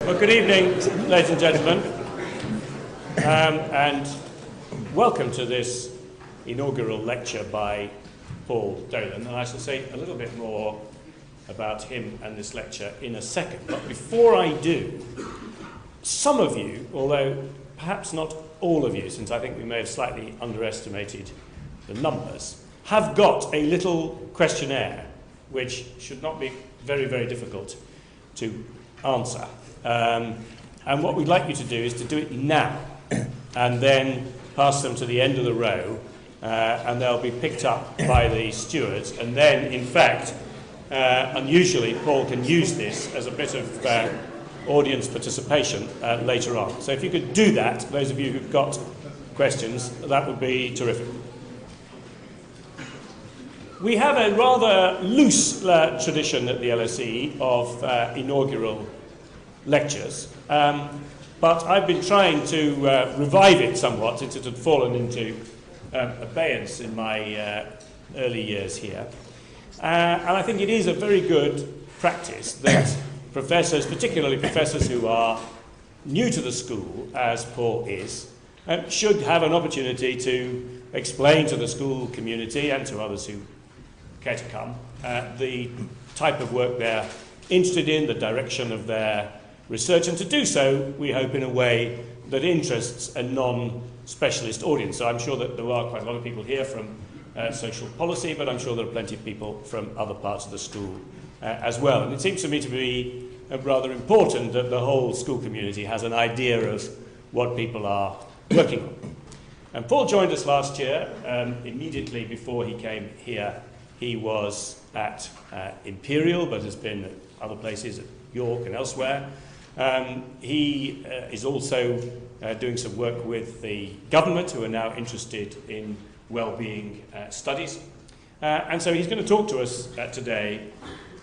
Well, good evening, ladies and gentlemen, and welcome to this inaugural lecture by Paul Dolan. And I shall say a little bit more about him and this lecture in a second. But before I do, some of you, although perhaps not all of you, since I think we may have slightly underestimated the numbers, have got a little questionnaire which should not be very, very difficult to answer. And what we'd like you to do is to do it now and then pass them to the end of the row, and they'll be picked up by the stewards. And then, in fact, unusually, Paul can use this as a bit of audience participation later on. So if you could do that, those of you who've got questions, that would be terrific. We have a rather loose tradition at the LSE of inaugural lectures, but I've been trying to revive it somewhat since it had fallen into abeyance in my early years here. And I think it is a very good practice that professors, particularly professors who are new to the school, as Paul is, should have an opportunity to explain to the school community and to others who care to come the type of work they're interested in, the direction of their research, and to do so, we hope, in a way that interests a non-specialist audience. So I'm sure that there are quite a lot of people here from social policy, but I'm sure there are plenty of people from other parts of the school as well. And it seems to me to be rather important that the whole school community has an idea of what people are working on. And Paul joined us last year. Immediately before he came here, he was at Imperial, but has been at other places, at York and elsewhere. He is also doing some work with the government, who are now interested in wellbeing studies. And so he's going to talk to us today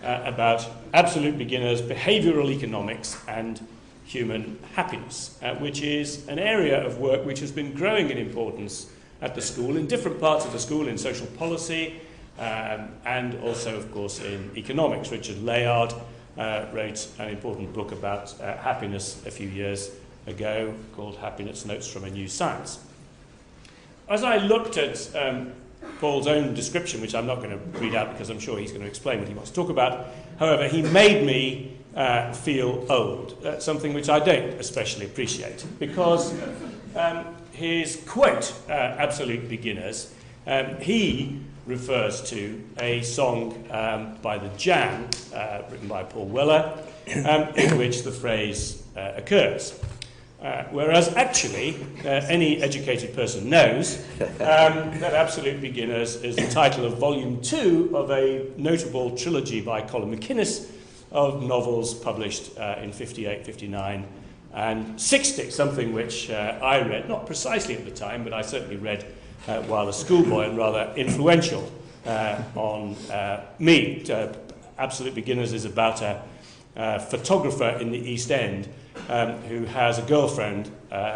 about absolute beginners, behavioural economics and human happiness, which is an area of work which has been growing in importance at the school, in different parts of the school, in social policy, and also, of course, in economics. Richard Layard wrote an important book about happiness a few years ago called Happiness Notes from a New Science. As I looked at Paul's own description, which I'm not going to read out because I'm sure he's going to explain what he wants to talk about, however, he made me feel old, something which I don't especially appreciate, because his quote, absolute beginners, he refers to a song by the Jam, written by Paul Weller, in which the phrase occurs. Whereas actually, any educated person knows that Absolute Beginners is the title of Volume 2 of a notable trilogy by Colin MacInnes of novels published in 58, 59 and 60, something which I read, not precisely at the time, but I certainly read while a schoolboy, and rather influential on me. Absolute Beginners is about a photographer in the East End who has a girlfriend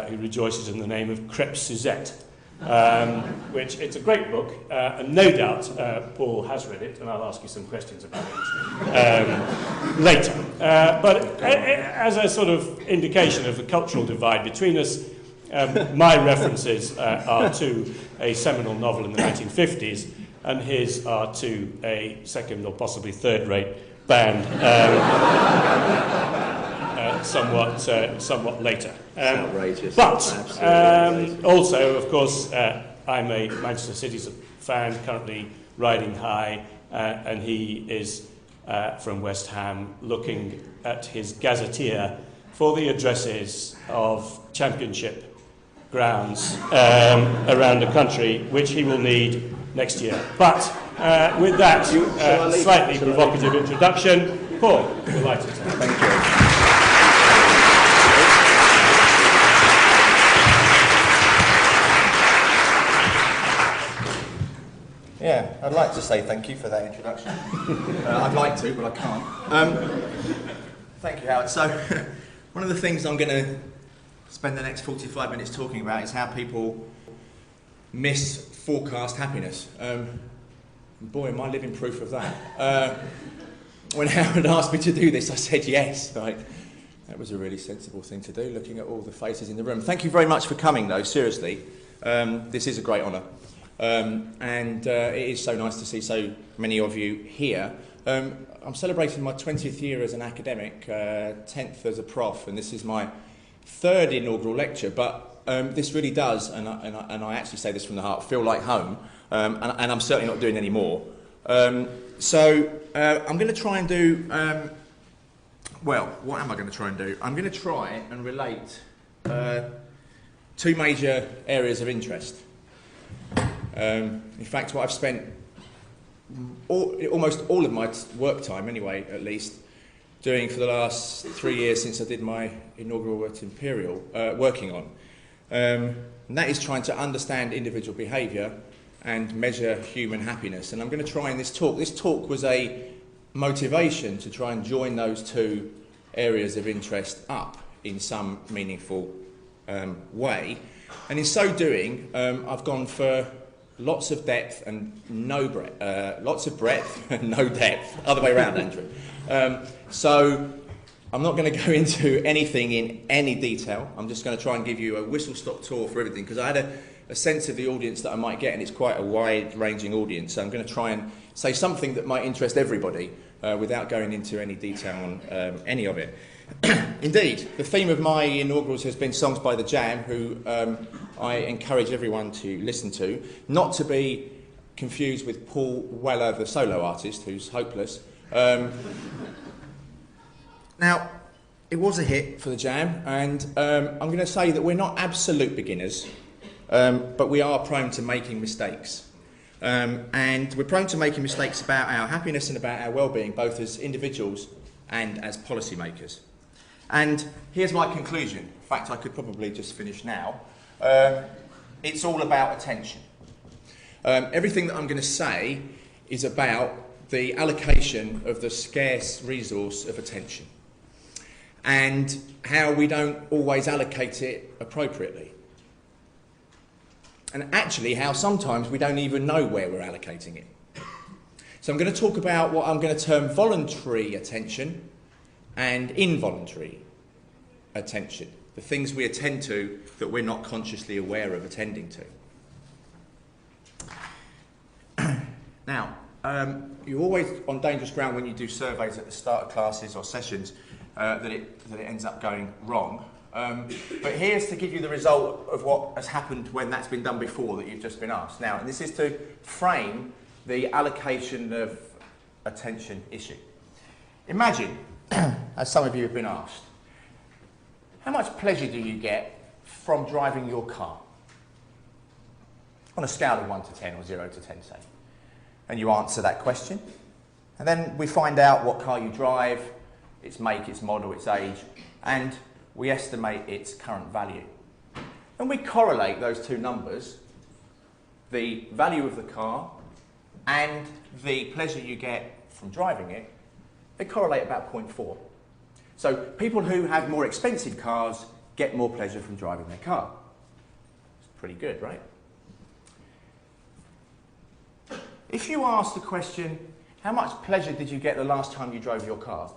who rejoices in the name of Crêpe Suzette, which it's a great book, and no doubt Paul has read it, and I'll ask you some questions about it later. But as a sort of indication of the cultural divide between us, my references are to a seminal novel in the 1950s, and his are to a second or possibly third-rate band somewhat later. Outrageous. But also, of course, I'm a Manchester City fan, currently riding high, and he is from West Ham, looking at his gazetteer for the addresses of Championship grounds around the country, which he will need next year. But with that slightly provocative introduction, Paul, delighted to thank you. Yeah, I'd like to say thank you for that introduction. I'd like to, but I can't. Thank you, Howard. So, one of the things I'm going to spend the next 45 minutes talking about is how people miss forecast happiness. Boy, am I living proof of that. When Howard asked me to do this, I said yes. Like, That was a really sensible thing to do, looking at all the faces in the room. Thank you very much for coming, though, seriously. This is a great honour. And it is so nice to see so many of you here. I'm celebrating my 20th year as an academic, 10th as a prof, and this is my 3rd inaugural lecture, but this really does, and I actually say this from the heart, feel like home, and I'm certainly not doing any more. So I'm going to try and do, well, what am I going to try and do? I'm going to try and relate 2 major areas of interest. In fact, what I've spent almost all of my work time, anyway, at least, doing for the last 3 years since I did my inaugural at Imperial, working on. And that is trying to understand individual behaviour and measure human happiness. And I'm going to try in this talk. This talk was a motivation to try and join those 2 areas of interest up in some meaningful way. And in so doing, I've gone for lots of depth and no breadth. Lots of breadth and no depth. Other way around, Andrew. So I'm not going to go into anything in any detail. I'm just going to try and give you a whistle-stop tour for everything, because I had a sense of the audience that I might get, and it's quite a wide-ranging audience. So I'm going to try and say something that might interest everybody without going into any detail on any of it. Indeed, the theme of my inaugurals has been songs by The Jam, who I encourage everyone to listen to, not to be confused with Paul Weller, the solo artist, who's hopeless. Now, it was a hit for The Jam, and I'm going to say that we're not absolute beginners, but we are prone to making mistakes. And we're prone to making mistakes about our happiness and about our well-being, both as individuals and as policymakers. And here's my conclusion. In fact, I could probably just finish now. It's all about attention. Everything that I'm going to say is about the allocation of the scarce resource of attention and how we don't always allocate it appropriately. And actually how sometimes we don't even know where we're allocating it. So I'm going to talk about what I'm going to term voluntary attention and involuntary attention, the things we attend to that we're not consciously aware of attending to. Now, you're always on dangerous ground when you do surveys at the start of classes or sessions that it ends up going wrong. But here's to give you the result of what has happened when that's been done before that you've just been asked. Now, and this is to frame the allocation of attention issue. Imagine, as some of you have been asked, how much pleasure do you get from driving your car? On a scale of 1 to 10 or 0 to 10, say. And you answer that question. And then we find out what car you drive, its make, its model, its age, and we estimate its current value. And we correlate those 2 numbers, the value of the car and the pleasure you get from driving it, they correlate about 0.4. So people who have more expensive cars get more pleasure from driving their car. It's pretty good, right? If you ask the question, how much pleasure did you get the last time you drove your car?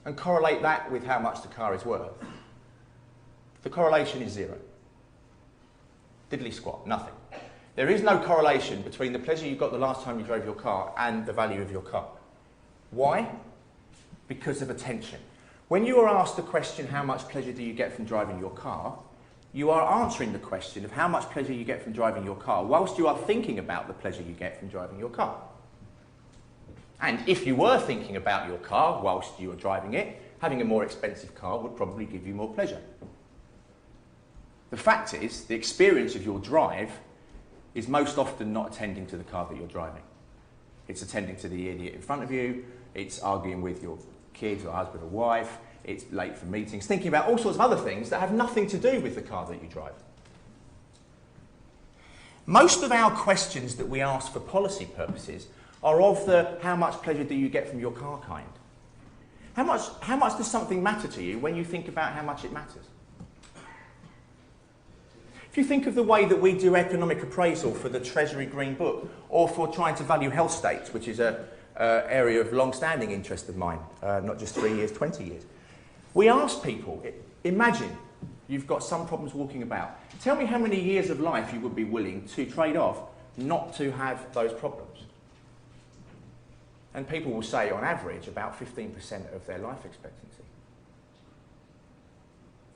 And correlate that with how much the car is worth, the correlation is 0. Diddly squat, nothing. There is no correlation between the pleasure you got the last time you drove your car and the value of your car. Why? Because of attention. When you are asked the question, how much pleasure do you get from driving your car, you are answering the question of how much pleasure you get from driving your car whilst you are thinking about the pleasure you get from driving your car. And if you were thinking about your car whilst you were driving it, having a more expensive car would probably give you more pleasure. The fact is, the experience of your drive is most often not attending to the car that you're driving. It's attending to the idiot in front of you, it's arguing with your kids or husband or wife, it's late for meetings, thinking about all sorts of other things that have nothing to do with the car that you drive. Most of our questions that we ask for policy purposes are of the how much pleasure do you get from your car kind. How much does something matter to you when you think about how much it matters? If you think of the way that we do economic appraisal for the Treasury Green Book, or for trying to value health states, which is a area of long-standing interest of mine, not just 3 years, 20 years. We asked people, imagine you've got some problems walking about. Tell me how many years of life you would be willing to trade off not to have those problems. And people will say, on average, about 15% of their life expectancy.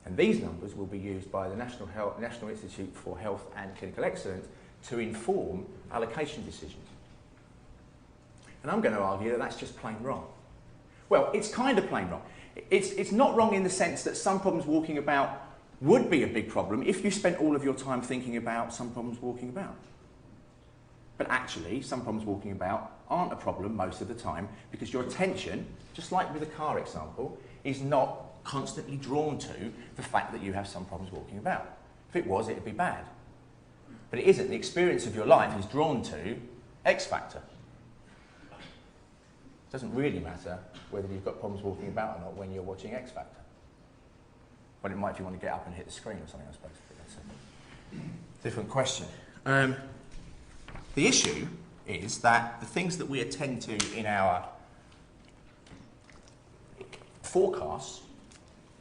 And these numbers will be used by the National Institute for Health and Clinical Excellence to inform allocation decisions. And I'm going to argue that that's just plain wrong. Well, it's kind of plain wrong. It's not wrong in the sense that some problems walking about would be a big problem if you spent all of your time thinking about some problems walking about. But actually, some problems walking about aren't a problem most of the time because your attention, just like with the car example, is not constantly drawn to the fact that you have some problems walking about. If it was, it would be bad. But it isn't. The experience of your life is drawn to X factor. It doesn't really matter whether you've got problems walking about or not when you're watching X Factor. Well, it might if you want to get up and hit the screen or something, I suppose. But that's a different question. The issue is that the things that we attend to in our forecasts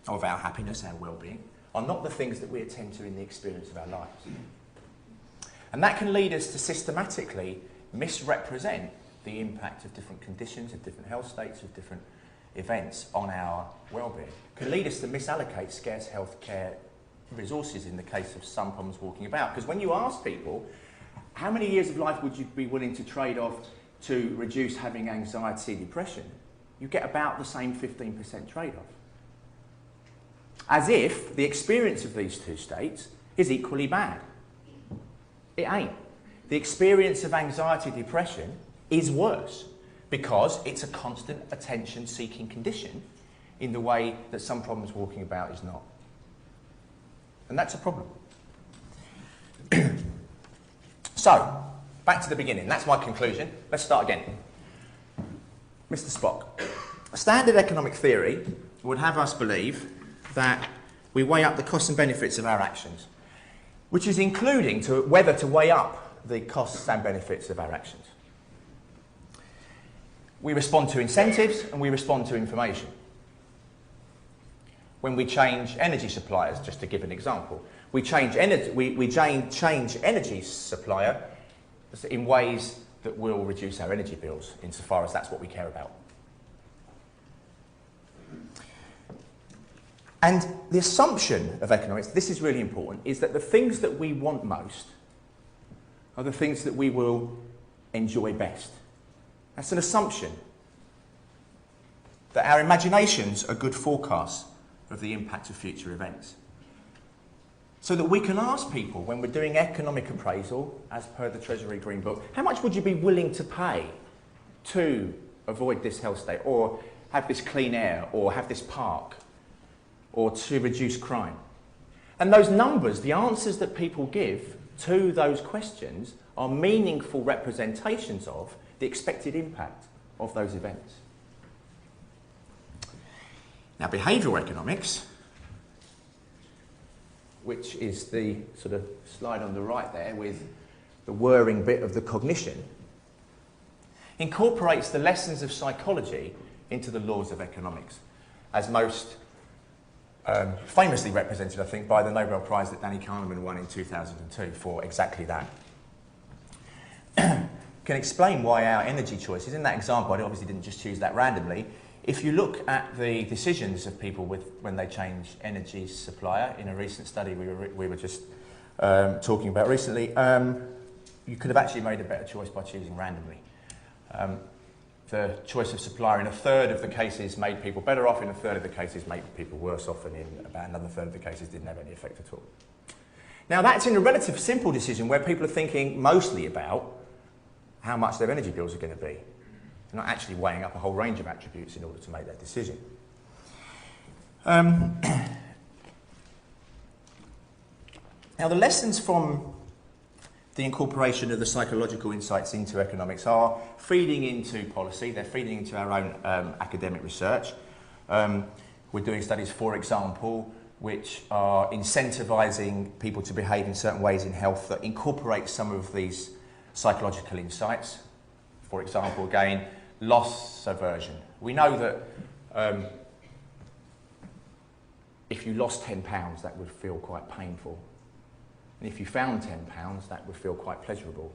of our happiness, our well-being, are not the things that we attend to in the experience of our lives. And that can lead us to systematically misrepresent the impact of different conditions, of different health states, of different events on our well-being. It can lead us to misallocate scarce healthcare resources in the case of some problems walking about. Because when you ask people, how many years of life would you be willing to trade off to reduce having anxiety, depression, you get about the same 15% trade-off. As if the experience of these two states is equally bad. It ain't. The experience of anxiety, depression is worse because it's a constant attention-seeking condition in the way that some problems walking about is not. And that's a problem. So, back to the beginning. That's my conclusion. Let's start again. Mr. Spock. Standard economic theory would have us believe that we weigh up the costs and benefits of our actions, which is including whether to weigh up the costs and benefits of our actions. We respond to incentives and we respond to information. When we change energy suppliers, just to give an example, we change energy supplier in ways that will reduce our energy bills, insofar as that's what we care about. And the assumption of economics, this is really important, is that the things that we want most are the things that we will enjoy best. That's an assumption that our imaginations are good forecasts of the impact of future events. So that we can ask people, when we're doing economic appraisal, as per the Treasury Green Book, how much would you be willing to pay to avoid this health state, or have this clean air, or have this park, or to reduce crime? And those numbers, the answers that people give to those questions, are meaningful representations of the expected impact of those events. Now, behavioural economics, which is the sort of slide on the right there with the whirring bit of the cognition, incorporates the lessons of psychology into the laws of economics, as most famously represented, I think, by the Nobel Prize that Danny Kahneman won in 2002 for exactly that. Can explain why our energy choices, in that example, I obviously didn't just choose that randomly. If you look at the decisions of people when they change energy supplier, in a recent study we were just talking about recently, you could have actually made a better choice by choosing randomly. The choice of supplier in a third of the cases made people better off, in a third of the cases made people worse off, and in about another third of the cases didn't have any effect at all. Now that's in a relatively simple decision where people are thinking mostly about how much their energy bills are going to be. They're not actually weighing up a whole range of attributes in order to make that decision. Now the lessons from the incorporation of the psychological insights into economics are feeding into policy. They're feeding into our own academic research. We're doing studies, for example, which are incentivising people to behave in certain ways in health that incorporate some of these psychological insights. For example, again, loss aversion. We know that if you lost £10, that would feel quite painful. And if you found £10, that would feel quite pleasurable.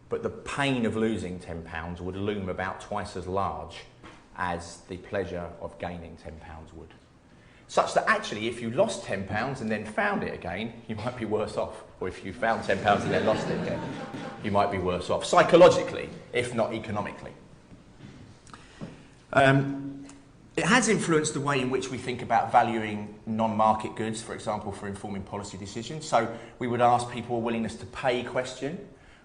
But the pain of losing £10 would loom about twice as large as the pleasure of gaining £10 would. Such that actually, if you lost £10 and then found it again, you might be worse off. Or if you found £10 and then lost it again, you might be worse off, psychologically, if not economically. It has influenced the way in which we think about valuing non-market goods, for example, for informing policy decisions. So we would ask people a willingness to pay question,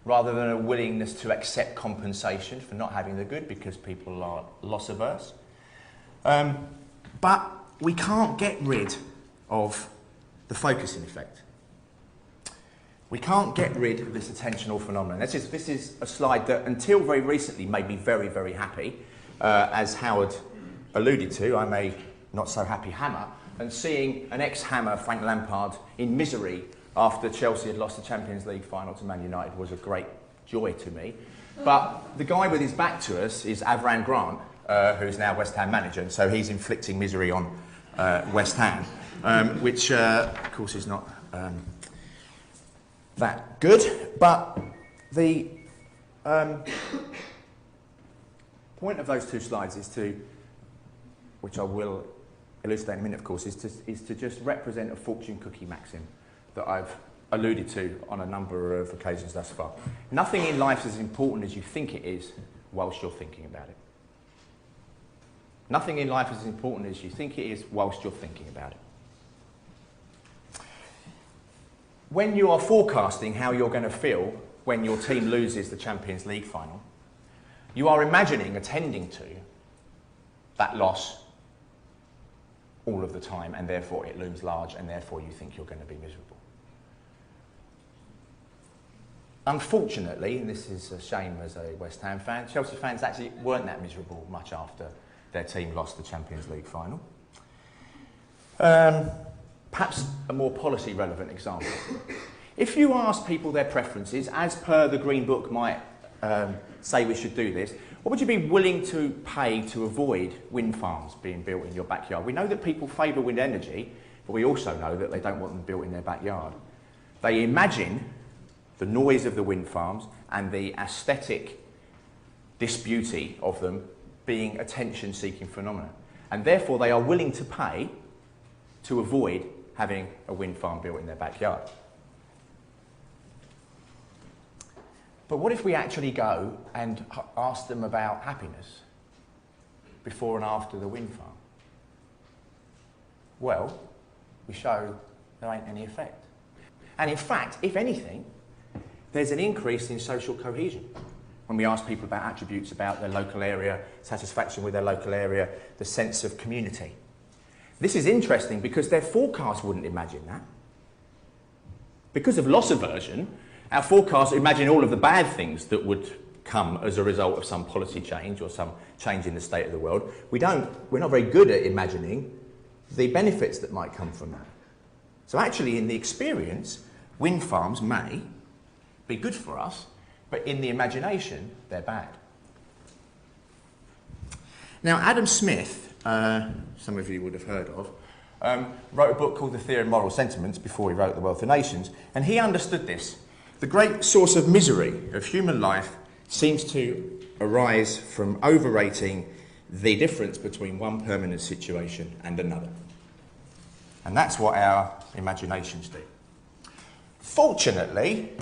rather than a willingness to accept compensation for not having the good, because people are loss averse. But we can't get rid of the focusing effect. We can't get rid of this attentional phenomenon. This is a slide that until very recently made me very, very happy. As Howard alluded to, I'm a not so happy Hammer, and seeing an ex-Hammer, Frank Lampard, in misery after Chelsea had lost the Champions League final to Man United was a great joy to me. But the guy with his back to us is Aversion Grant, who's now West Ham manager, and so he's inflicting misery on West Ham, which of course is not that good. But the point of those two slides is to, which I will elucidate in a minute of course, is to just represent a fortune cookie maxim that I've alluded to on a number of occasions thus far. Nothing in life is as important as you think it is whilst you're thinking about it. Nothing in life is as important as you think it is whilst you're thinking about it. When you are forecasting how you're going to feel when your team loses the Champions League final, you are imagining attending to that loss all of the time, and therefore it looms large, and therefore you think you're going to be miserable. Unfortunately, and this is a shame as a West Ham fan, Chelsea fans actually weren't that miserable much after their team lost the Champions League final. Perhaps a more policy relevant example. If you ask people their preferences, as per the Green Book might say we should do this, what would you be willing to pay to avoid wind farms being built in your backyard? We know that people favour wind energy, but we also know that they don't want them built in their backyard. They imagine the noise of the wind farms and the aesthetic disbeauty of them being attention-seeking phenomena. And therefore they are willing to pay to avoid having a wind farm built in their backyard. But what if we actually go and ask them about happiness before and after the wind farm? Well, we show there ain't any effect. And in fact, if anything, there's an increase in social cohesion. When we ask people about attributes about their local area, satisfaction with their local area, the sense of community. This is interesting because their forecast wouldn't imagine that. Because of loss aversion, our forecasts imagine all of the bad things that would come as a result of some policy change or some change in the state of the world. We're not very good at imagining the benefits that might come from that. So actually, in the experience, wind farms may be good for us, but in the imagination, they're bad. Now, Adam Smith, some of you would have heard of, wrote a book called The Theory of Moral Sentiments before he wrote The Wealth of Nations, and he understood this. The great source of misery of human life seems to arise from overrating the difference between one permanent situation and another. And that's what our imaginations do. Fortunately,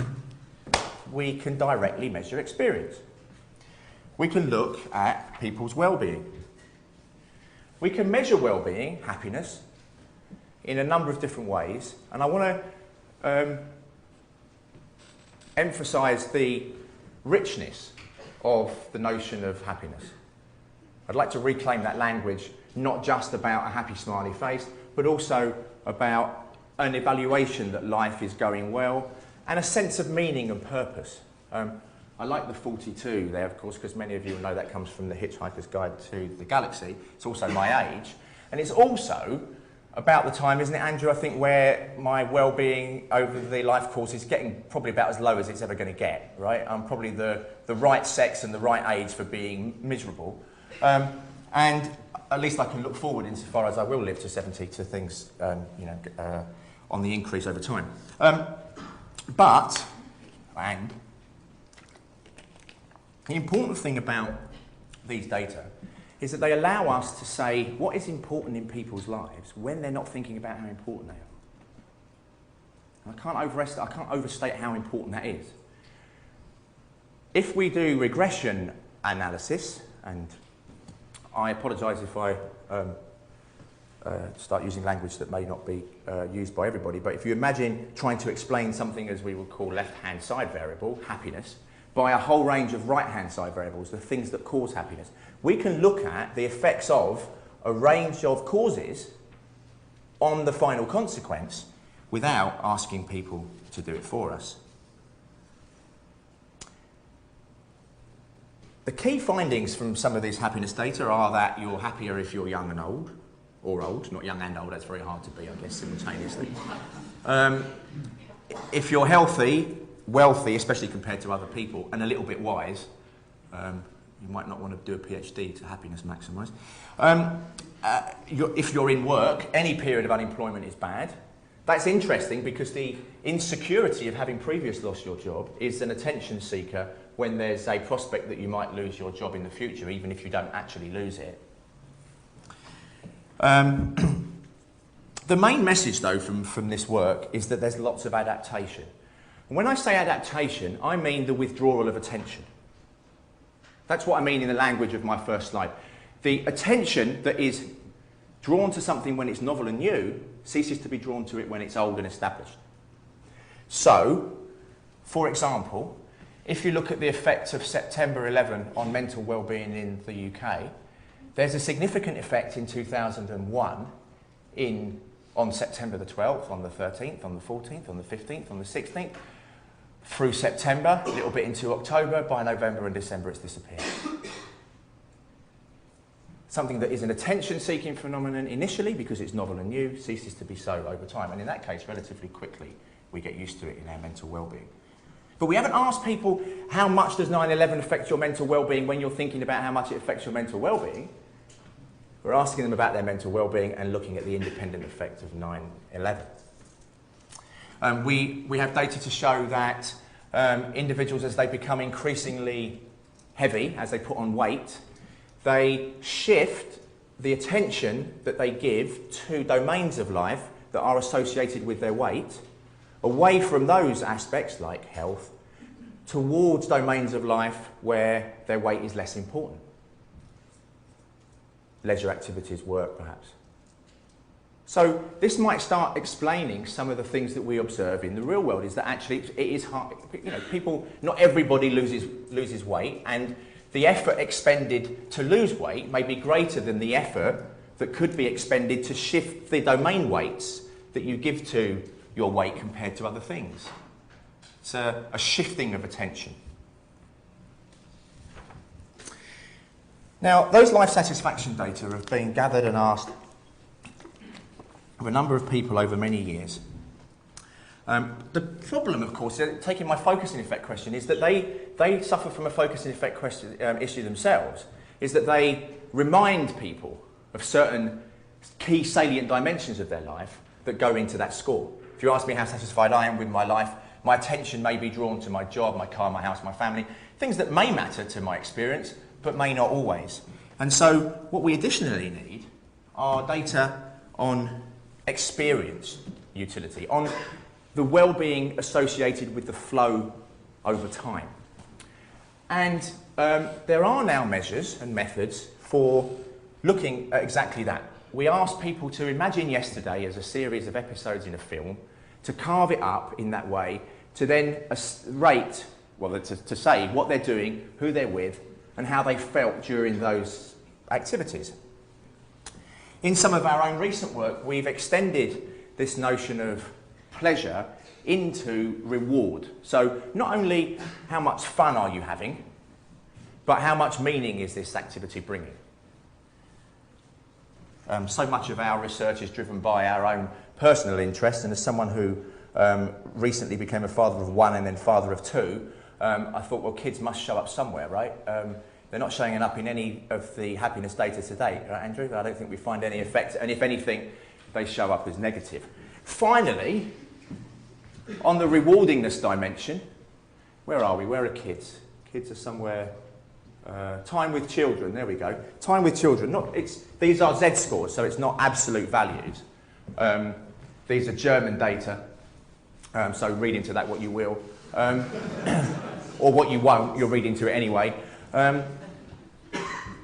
we can directly measure experience. We can look at people's well-being. We can measure well-being, happiness, in a number of different ways. And I want to emphasise the richness of the notion of happiness. I'd like to reclaim that language, not just about a happy smiley face, but also about an evaluation that life is going well and a sense of meaning and purpose. I like the 42 there, of course, because many of you know that comes from the Hitchhiker's Guide to the Galaxy. It's also my age. And it's also about the time, isn't it, Andrew, I think, where my well-being over the life course is getting probably about as low as it's ever going to get, right? I'm probably the right sex and the right age for being miserable. And at least I can look forward, insofar as I will live to 70, to things, on the increase over time. But the important thing about these data is that they allow us to say what is important in people's lives when they're not thinking about how important they are. And I can't overstate how important that is. If we do regression analysis, and I apologise if I start using language that may not be used by everybody, but if you imagine trying to explain something as we would call left-hand side variable, happiness, by a whole range of right-hand side variables, the things that cause happiness, we can look at the effects of a range of causes on the final consequence without asking people to do it for us. The key findings from some of these happiness data are that you're happier if you're young and old, or old, not young and old, that's very hard to be, I guess, simultaneously. If you're healthy, wealthy, especially compared to other people, and a little bit wise, you might not want to do a PhD to happiness maximise. If you're in work, any period of unemployment is bad. That's interesting because the insecurity of having previously lost your job is an attention seeker when there's a prospect that you might lose your job in the future, even if you don't actually lose it. The main message, though, from this work is that there's lots of adaptation. And when I say adaptation, I mean the withdrawal of attention. That's what I mean in the language of my first slide. The attention that is drawn to something when it's novel and new ceases to be drawn to it when it's old and established. So, for example, if you look at the effect of September 11 on mental well-being in the UK, there's a significant effect in 2001 on September the 12th, on the 13th, on the 14th, on the 15th, on the 16th, through September, a little bit into October. By November and December it's disappeared. Something that is an attention-seeking phenomenon initially, because it's novel and new, ceases to be so over time. And in that case, relatively quickly, we get used to it in our mental well-being. But we haven't asked people, how much does 9/11 affect your mental well-being when you're thinking about how much it affects your mental well-being? We're asking them about their mental well-being and looking at the independent effect of 9/11. We have data to show that individuals, as they become increasingly heavy, as they put on weight, they shift the attention that they give to domains of life that are associated with their weight, away from those aspects like health, towards domains of life where their weight is less important. Leisure activities, work perhaps. So this might start explaining some of the things that we observe in the real world, is that actually it is hard, people, not everybody loses weight, and the effort expended to lose weight may be greater than the effort that could be expended to shift the domain weights that you give to your weight compared to other things. It's a shifting of attention. Now, those life satisfaction data have been gathered and asked of a number of people over many years. The problem, of course, taking my focus and effect question, is that they suffer from a focus and effect issue themselves, is that they remind people of certain key salient dimensions of their life that go into that score. If you ask me how satisfied I am with my life, my attention may be drawn to my job, my car, my house, my family, things that may matter to my experience, but may not always. And so what we additionally need are data on experience utility, on the well-being associated with the flow over time. And there are now measures and methods for looking at exactly that. We asked people to imagine yesterday as a series of episodes in a film, to carve it up in that way, to then rate, well, to say what they're doing, who they're with, and how they felt during those activities. In some of our own recent work, we've extended this notion of pleasure into reward. So not only how much fun are you having, but how much meaning is this activity bringing? So much of our research is driven by our own personal interest, and as someone who recently became a father of one and then father of two, I thought, well, kids must show up somewhere, right? They're not showing up in any of the happiness data to date, right, Andrew? I don't think we find any effect, and if anything, they show up as negative. Finally, on the rewardingness dimension, where are we? Where are kids? Kids are somewhere. Time with children, there we go. Time with children. These are Z scores, so it's not absolute values. These are German data, so read into that what you will. Or what you won't, you'll read into it anyway.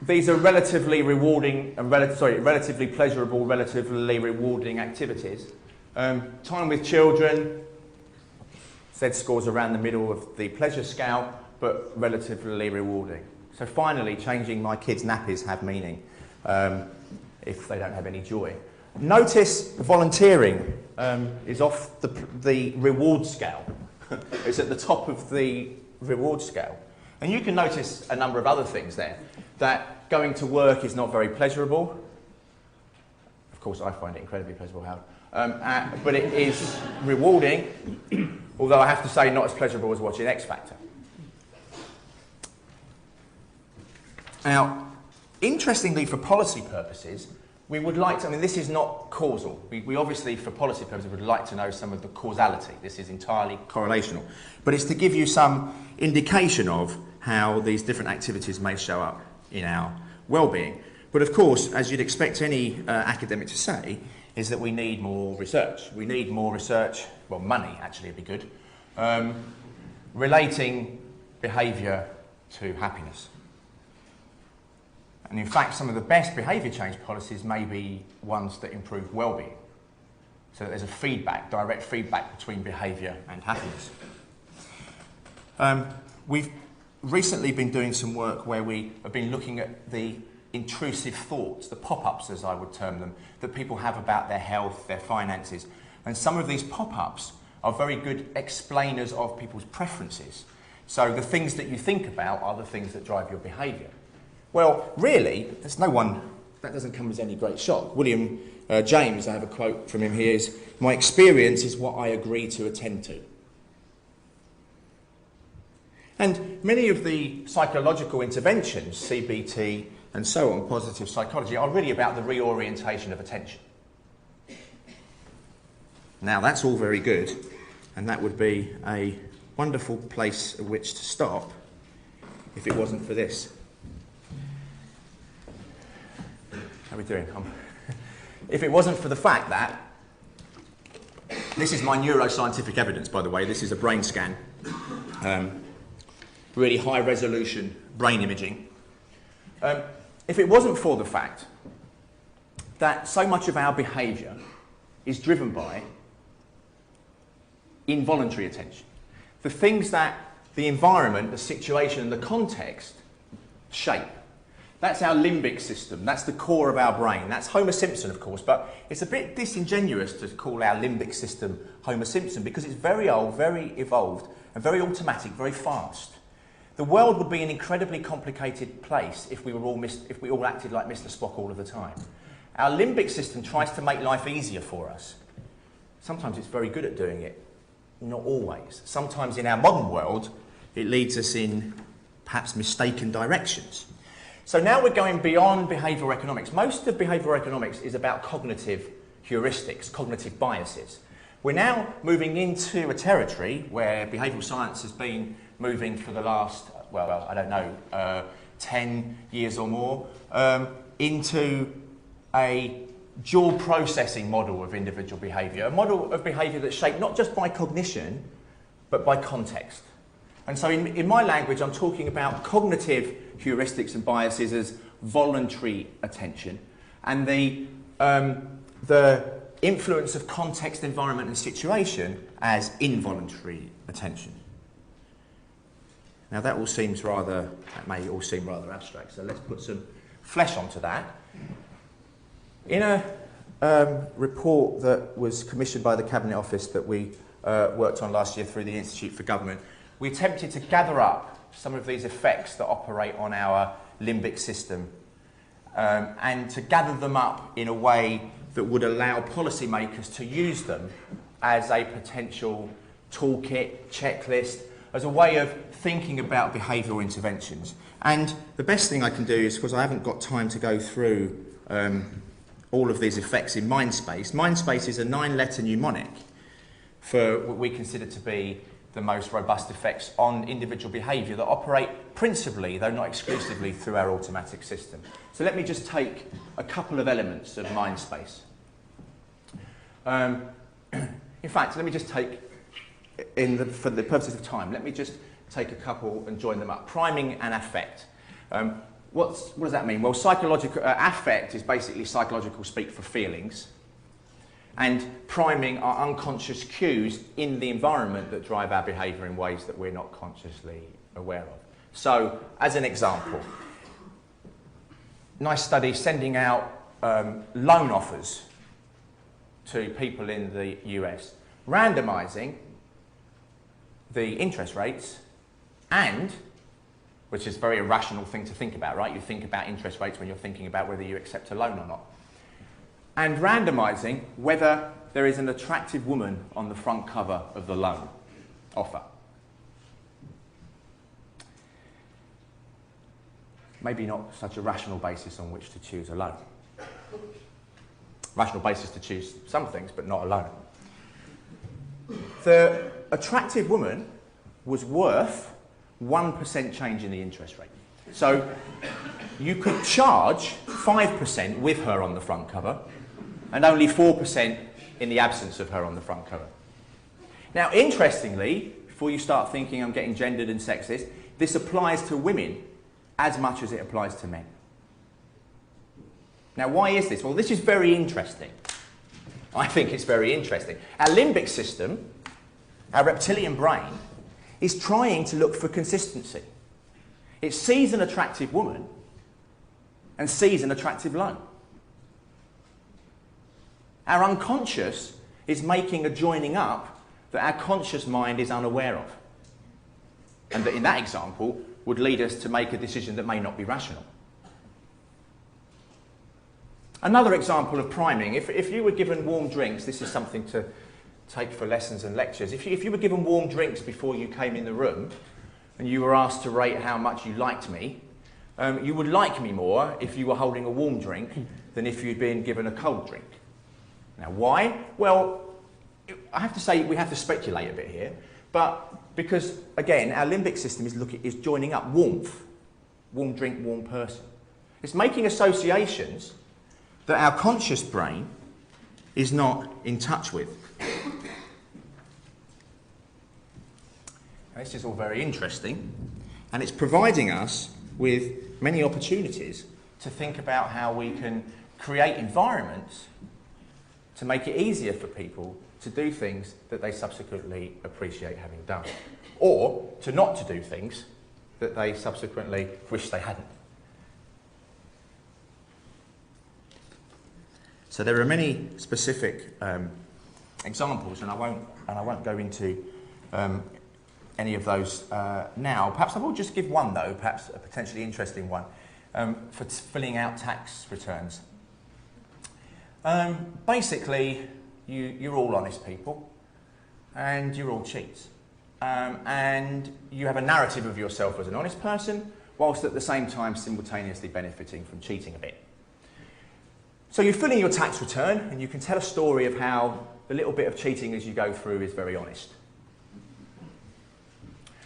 These are relatively rewarding and relatively pleasurable, relatively rewarding activities. Time with children, Z scores around the middle of the pleasure scale, but relatively rewarding. So finally, changing my kids' nappies have meaning if they don't have any joy. Notice volunteering is off the reward scale. It's at the top of the reward scale. And you can notice a number of other things there. That going to work is not very pleasurable. Of course, I find it incredibly pleasurable, Howard. But it is rewarding, although I have to say not as pleasurable as watching X Factor. Now, interestingly, for policy purposes, we would like to, I mean, this is not causal. We obviously, for policy purposes, would like to know some of the causality. This is entirely correlational. But it's to give you some indication of how these different activities may show up in our well-being. But of course, as you'd expect any academic to say, is that we need more research. We need more research, well, money actually would be good, relating behaviour to happiness. And in fact, some of the best behaviour change policies may be ones that improve well-being. So that there's a feedback, direct feedback between behaviour and happiness. We've recently been doing some work where we have been looking at the intrusive thoughts, the pop-ups as I would term them, that people have about their health, their finances. And some of these pop-ups are very good explainers of people's preferences. So the things that you think about are the things that drive your behaviour. Well, really, there's no one, that doesn't come as any great shock. William James, I have a quote from him here, is, "My experience is what I agree to attend to." And many of the psychological interventions, CBT and so on, positive psychology, are really about the reorientation of attention. Now, that's all very good, and that would be a wonderful place at which to stop if it wasn't for this. How are we doing? If it wasn't for the fact that, this is my neuroscientific evidence, by the way, this is a brain scan, really high resolution brain imaging. If it wasn't for the fact that so much of our behaviour is driven by involuntary attention, the things that the environment, the situation and the context shape. That's our limbic system, that's the core of our brain. That's Homer Simpson, of course, but it's a bit disingenuous to call our limbic system Homer Simpson because it's very old, very evolved, and very automatic, very fast. The world would be an incredibly complicated place if we all acted like Mr. Spock all of the time. Our limbic system tries to make life easier for us. Sometimes it's very good at doing it, not always. Sometimes in our modern world, it leads us in perhaps mistaken directions. So now we're going beyond behavioural economics. Most of behavioural economics is about cognitive heuristics, cognitive biases. We're now moving into a territory where behavioural science has been moving for the last, well, I don't know, 10 years or more, into a dual processing model of individual behaviour, a model of behaviour that's shaped not just by cognition, but by context. And so in my language, I'm talking about cognitive heuristics and biases as voluntary attention, and the influence of context, environment and situation as involuntary attention. Now that may all seem rather abstract, so let's put some flesh onto that. In a report that was commissioned by the Cabinet Office that we worked on last year through the Institute for Government, we attempted to gather up some of these effects that operate on our limbic system and to gather them up in a way that would allow policymakers to use them as a potential toolkit, checklist, as a way of thinking about behavioural interventions. And the best thing I can do is, because I haven't got time to go through all of these effects in Mindspace. Mindspace is a 9-letter mnemonic for what we consider to be the most robust effects on individual behaviour that operate principally, though not exclusively, through our automatic system. So let me just take a couple of elements of Mindspace. In fact, let me just take, for the purposes of time, let me just take a couple and join them up. Priming and affect. What does that mean? Well, psychological affect is basically psychological speak for feelings, and priming are unconscious cues in the environment that drive our behaviour in ways that we're not consciously aware of. So, as an example, nice study sending out loan offers to people in the US, randomising the interest rates and, which is a very irrational thing to think about, right? You think about interest rates when you're thinking about whether you accept a loan or not. And randomising whether there is an attractive woman on the front cover of the loan offer. Maybe not such a rational basis on which to choose a loan. Rational basis to choose some things, but not a loan. The attractive woman was worth 1% change in the interest rate. So you could charge 5% with her on the front cover and only 4% in the absence of her on the front cover. Now, interestingly, before you start thinking I'm getting gendered and sexist, this applies to women as much as it applies to men. Now, why is this? Well, this is very interesting. I think it's very interesting. Our limbic system, our reptilian brain, is trying to look for consistency. It sees an attractive woman and sees an attractive loan. Our unconscious is making a joining up that our conscious mind is unaware of. And that in that example would lead us to make a decision that may not be rational. Another example of priming, if you were given warm drinks, this is something to take for lessons and lectures. If you were given warm drinks before you came in the room and you were asked to rate how much you liked me, you would like me more if you were holding a warm drink than if you'd been given a cold drink. Now, why? Well, I have to say we have to speculate a bit here, but because, again, our limbic system is joining up warmth, warm drink, warm person. It's making associations that our conscious brain is not in touch with. This is all very interesting, and it's providing us with many opportunities to think about how we can create environments to make it easier for people to do things that they subsequently appreciate having done, or to not to do things that they subsequently wish they hadn't. So there are many specific examples, and I won't go into any of those now. Perhaps I will just give one, though, perhaps a potentially interesting one, for filling out tax returns. Basically, you're all honest people, and you're all cheats. And you have a narrative of yourself as an honest person, whilst at the same time simultaneously benefiting from cheating a bit. So you fill in your tax return, and you can tell a story of how the little bit of cheating as you go through is very honest.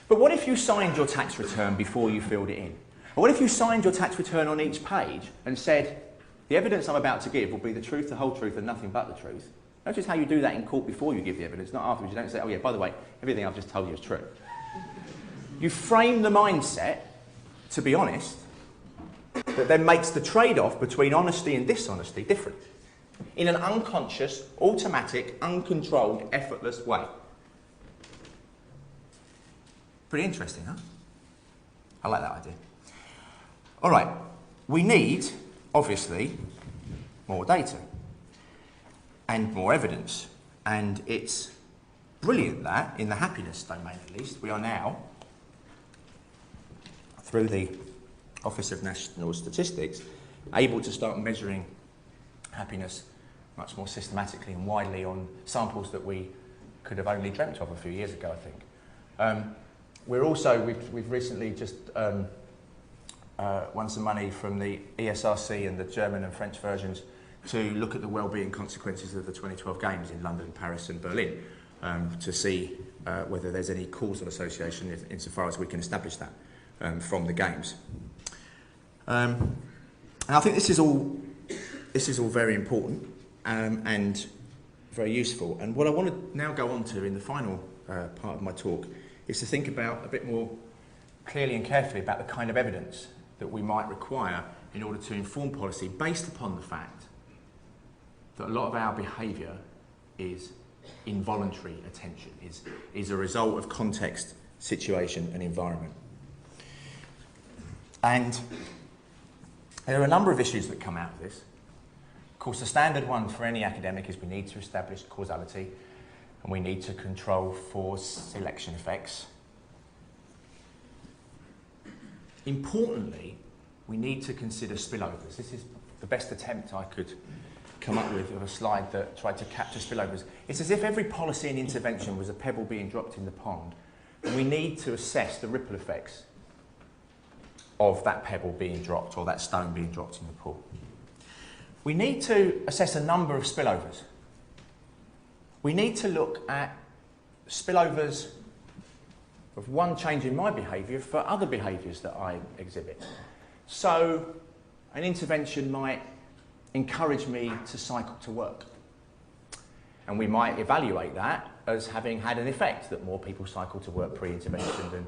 But what if you signed your tax return before you filled it in? Or what if you signed your tax return on each page and said, the evidence I'm about to give will be the truth, the whole truth, and nothing but the truth? Notice how you do that in court before you give the evidence, not afterwards. You don't say, oh yeah, by the way, everything I've just told you is true. You frame the mindset to be honest, that then makes the trade-off between honesty and dishonesty different, in an unconscious, automatic, uncontrolled, effortless way. Pretty interesting, huh? I like that idea. All right, we need, obviously, more data and more evidence. And it's brilliant that, in the happiness domain at least, we are now, through the Office of National Statistics, able to start measuring happiness much more systematically and widely on samples that we could have only dreamt of a few years ago, I think. We've recently just won some money from the ESRC and the German and French versions to look at the wellbeing consequences of the 2012 Games in London, Paris and Berlin, to see whether there's any causal association insofar as we can establish that from the Games. And I think this is all very important and very useful. And what I want to now go on to in the final part of my talk is to think about a bit more clearly and carefully about the kind of evidence that we might require in order to inform policy based upon the fact that a lot of our behaviour is involuntary attention, is a result of context, situation and environment. And there are a number of issues that come out of this. Of course, the standard one for any academic is we need to establish causality and we need to control for selection effects. Importantly, we need to consider spillovers. This is the best attempt I could come up with of a slide that tried to capture spillovers. It's as if every policy and intervention was a pebble being dropped in the pond, and we need to assess the ripple effects of that pebble being dropped or that stone being dropped in the pool. We need to assess a number of spillovers. We need to look at spillovers of one change in my behaviour for other behaviours that I exhibit. So an intervention might encourage me to cycle to work. And we might evaluate that as having had an effect, that more people cycle to work pre-intervention than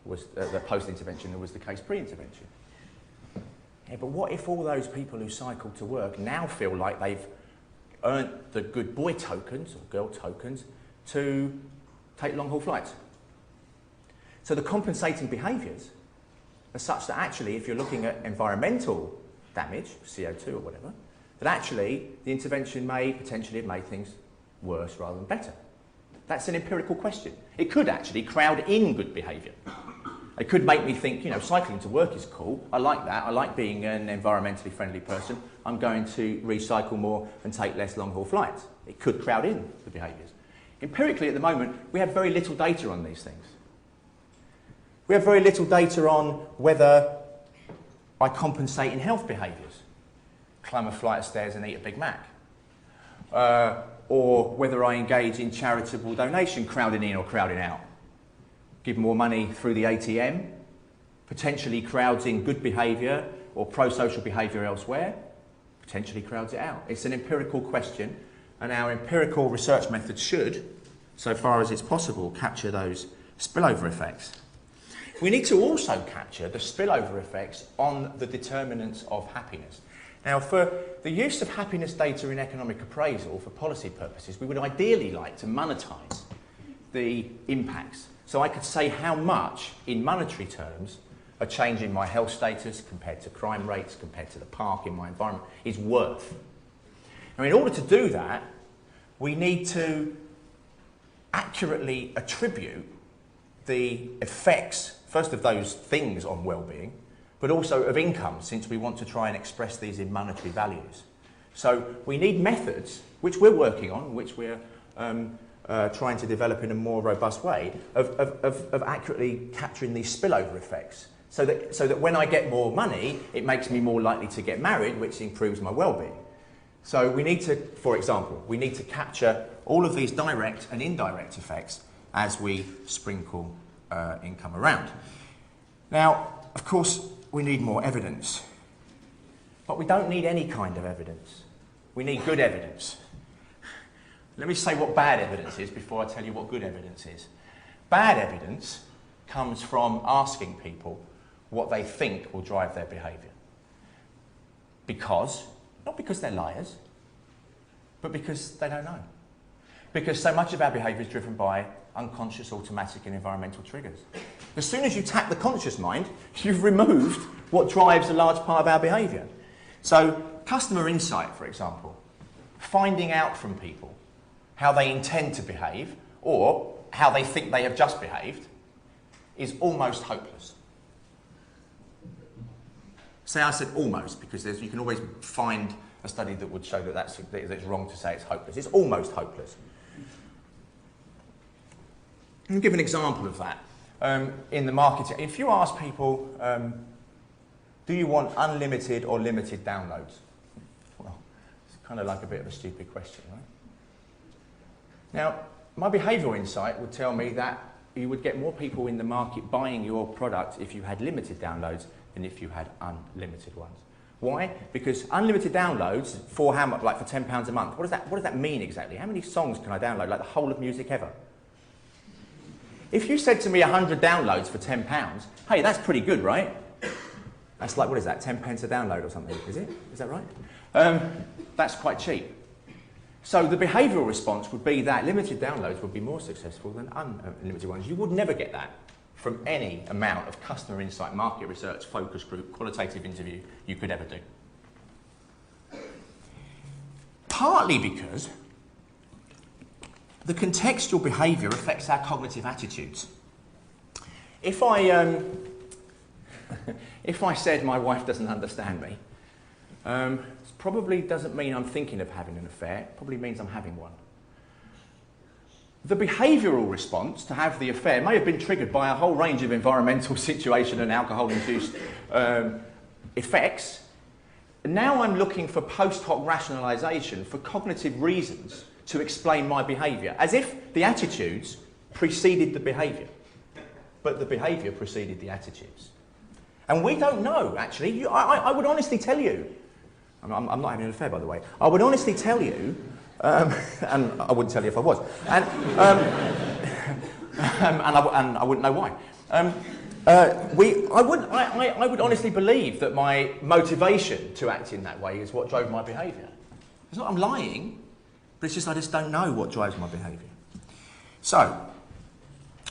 was the post-intervention than was the case pre-intervention. Yeah, but what if all those people who cycle to work now feel like they've earned the good boy tokens or girl tokens to take long-haul flights? So the compensating behaviours are such that actually, if you're looking at environmental damage, CO2 or whatever, that actually the intervention may potentially have made things worse rather than better. That's an empirical question. It could actually crowd in good behaviour. It could make me think, you know, cycling to work is cool. I like that. I like being an environmentally friendly person. I'm going to recycle more and take less long-haul flights. It could crowd in the behaviours. Empirically, at the moment, we have very little data on these things. We have very little data on whether I compensate in health behaviours. Climb a flight of stairs and eat a Big Mac. Or whether I engage in charitable donation, crowding in or crowding out. Give more money through the ATM, potentially crowds in good behaviour or pro-social behaviour elsewhere, potentially crowds it out. It's an empirical question, and our empirical research methods should, so far as it's possible, capture those spillover effects. We need to also capture the spillover effects on the determinants of happiness. Now, for the use of happiness data in economic appraisal for policy purposes, we would ideally like to monetise the impacts. So I could say how much, in monetary terms, a change in my health status compared to crime rates, compared to the park in my environment, is worth. Now, in order to do that, we need to accurately attribute the effects, first of those things on well-being, but also of income, since we want to try and express these in monetary values. So we need methods, which we're working on, which we're trying to develop in a more robust way, of accurately capturing these spillover effects, so that when I get more money, it makes me more likely to get married, which improves my well-being. So we need to, for example, we need to capture all of these direct and indirect effects as we sprinkle income around. Now, of course, we need more evidence, but we don't need any kind of evidence. We need good evidence. Let me say what bad evidence is before I tell you what good evidence is. Bad evidence comes from asking people what they think will drive their behaviour. Not because they're liars, but because they don't know. Because so much of our behaviour is driven by unconscious, automatic and environmental triggers. As soon as you tap the conscious mind, you've removed what drives a large part of our behaviour. So customer insight, for example, finding out from people how they intend to behave or how they think they have just behaved, is almost hopeless. Say I said almost, because you can always find a study that would show that it's wrong to say it's hopeless. It's almost hopeless. I'll give an example of that. In the marketing, if you ask people, do you want unlimited or limited downloads? Well, it's kind of like a bit of a stupid question, right? Now, my behavioural insight would tell me that you would get more people in the market buying your product if you had limited downloads than if you had unlimited ones. Why? Because unlimited downloads for how much? Like for £10 a month. What does that mean exactly? How many songs can I download? Like the whole of music ever? If you said to me 100 downloads for £10, hey, that's pretty good, right? That's like, what is that, 10 pence a download or something, is it? Is that right? That's quite cheap. So the behavioural response would be that limited downloads would be more successful than unlimited ones. You would never get that from any amount of customer insight, market research, focus group, qualitative interview you could ever do. Partly because the contextual behaviour affects our cognitive attitudes. If I said my wife doesn't understand me, it probably doesn't mean I'm thinking of having an affair, it probably means I'm having one. The behavioural response to have the affair may have been triggered by a whole range of environmental, situation and alcohol-induced effects. Now I'm looking for post hoc rationalisation for cognitive reasons to explain my behaviour, as if the attitudes preceded the behaviour, but the behaviour preceded the attitudes. And we don't know, actually. I would honestly tell you, I'm not having an affair, by the way, I would honestly tell you, and I wouldn't tell you if I was, and I wouldn't know why. I would honestly believe that my motivation to act in that way is what drove my behaviour. It's not I'm lying, but it's just I just don't know what drives my behaviour. So,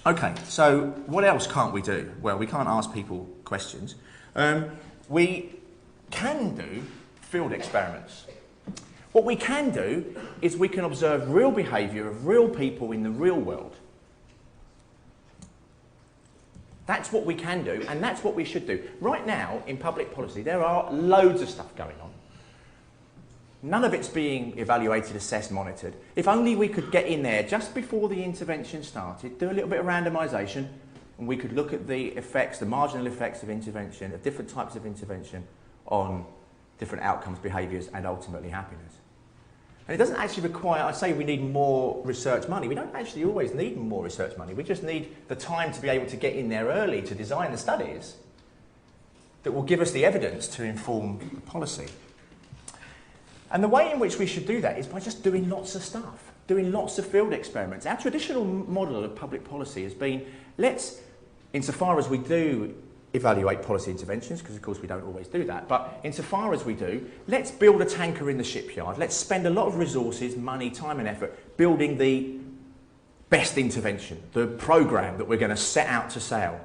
okay, so what else can't we do? Well, we can't ask people questions. We can do field experiments. What we can do is we can observe real behaviour of real people in the real world. That's what we can do, and that's what we should do. Right now, in public policy, there are loads of stuff going on. None of it's being evaluated, assessed, monitored. If only we could get in there just before the intervention started, do a little bit of randomisation, and we could look at the effects, the marginal effects of intervention, of different types of intervention on different outcomes, behaviours, and ultimately happiness. And it doesn't actually require, I say we need more research money. We don't actually always need more research money. We just need the time to be able to get in there early to design the studies that will give us the evidence to inform the policy. And the way in which we should do that is by just doing lots of stuff, doing lots of field experiments. Our traditional model of public policy has been, let's, insofar as we do evaluate policy interventions, because of course we don't always do that, but insofar as we do, let's build a tanker in the shipyard. Let's spend a lot of resources, money, time and effort building the best intervention, the programme that we're going to set out to sail.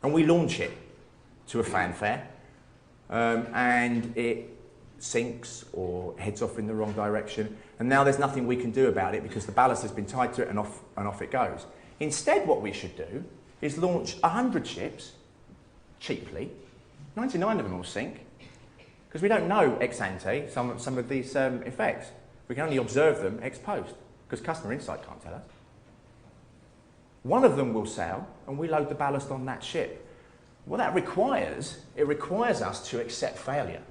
And we launch it to a fanfare, and it sinks or heads off in the wrong direction, and now there's nothing we can do about it because the ballast has been tied to it and off it goes. Instead, what we should do is launch 100 ships cheaply. 99 of them will sink because we don't know ex ante some of these effects. We can only observe them ex post because customer insight can't tell us. One of them will sail and we load the ballast on that ship. What that requires, it requires us to accept failure.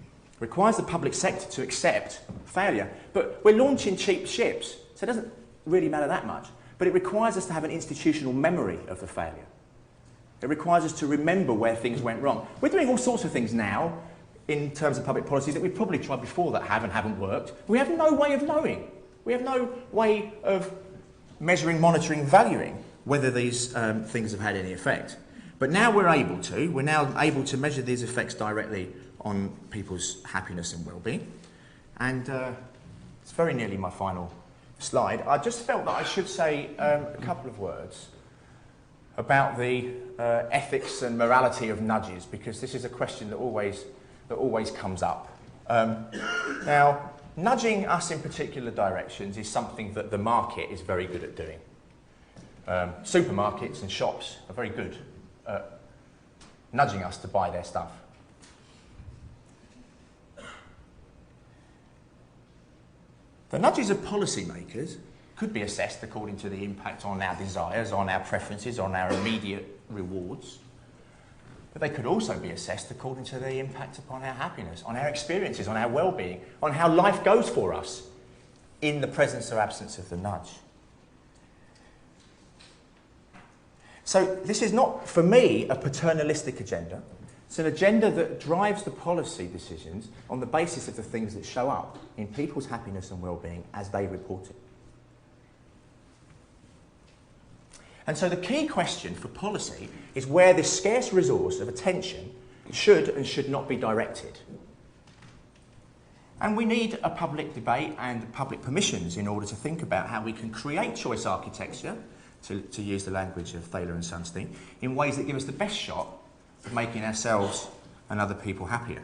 It requires the public sector to accept failure. But we're launching cheap ships, so it doesn't really matter that much. But it requires us to have an institutional memory of the failure. It requires us to remember where things went wrong. We're doing all sorts of things now in terms of public policies that we've probably tried before that have and haven't worked. We have no way of knowing. We have no way of measuring, monitoring, valuing whether these things have had any effect. But now we're able to. We're now able to measure these effects directly on people's happiness and well-being. And it's very nearly my final slide. I just felt that I should say a couple of words about the ethics and morality of nudges, because this is a question that always comes up. Now, nudging us in particular directions is something that the market is very good at doing. Supermarkets and shops are very good at nudging us to buy their stuff. The nudges of policymakers could be assessed according to the impact on our desires, on our preferences, on our immediate rewards. But they could also be assessed according to the impact upon our happiness, on our experiences, on our well-being, on how life goes for us in the presence or absence of the nudge. So this is not, for me, a paternalistic agenda. It's an agenda that drives the policy decisions on the basis of the things that show up in people's happiness and well-being as they report it. And so the key question for policy is where this scarce resource of attention should and should not be directed. And we need a public debate and public permissions in order to think about how we can create choice architecture, to use the language of Thaler and Sunstein, in ways that give us the best shot of making ourselves and other people happier.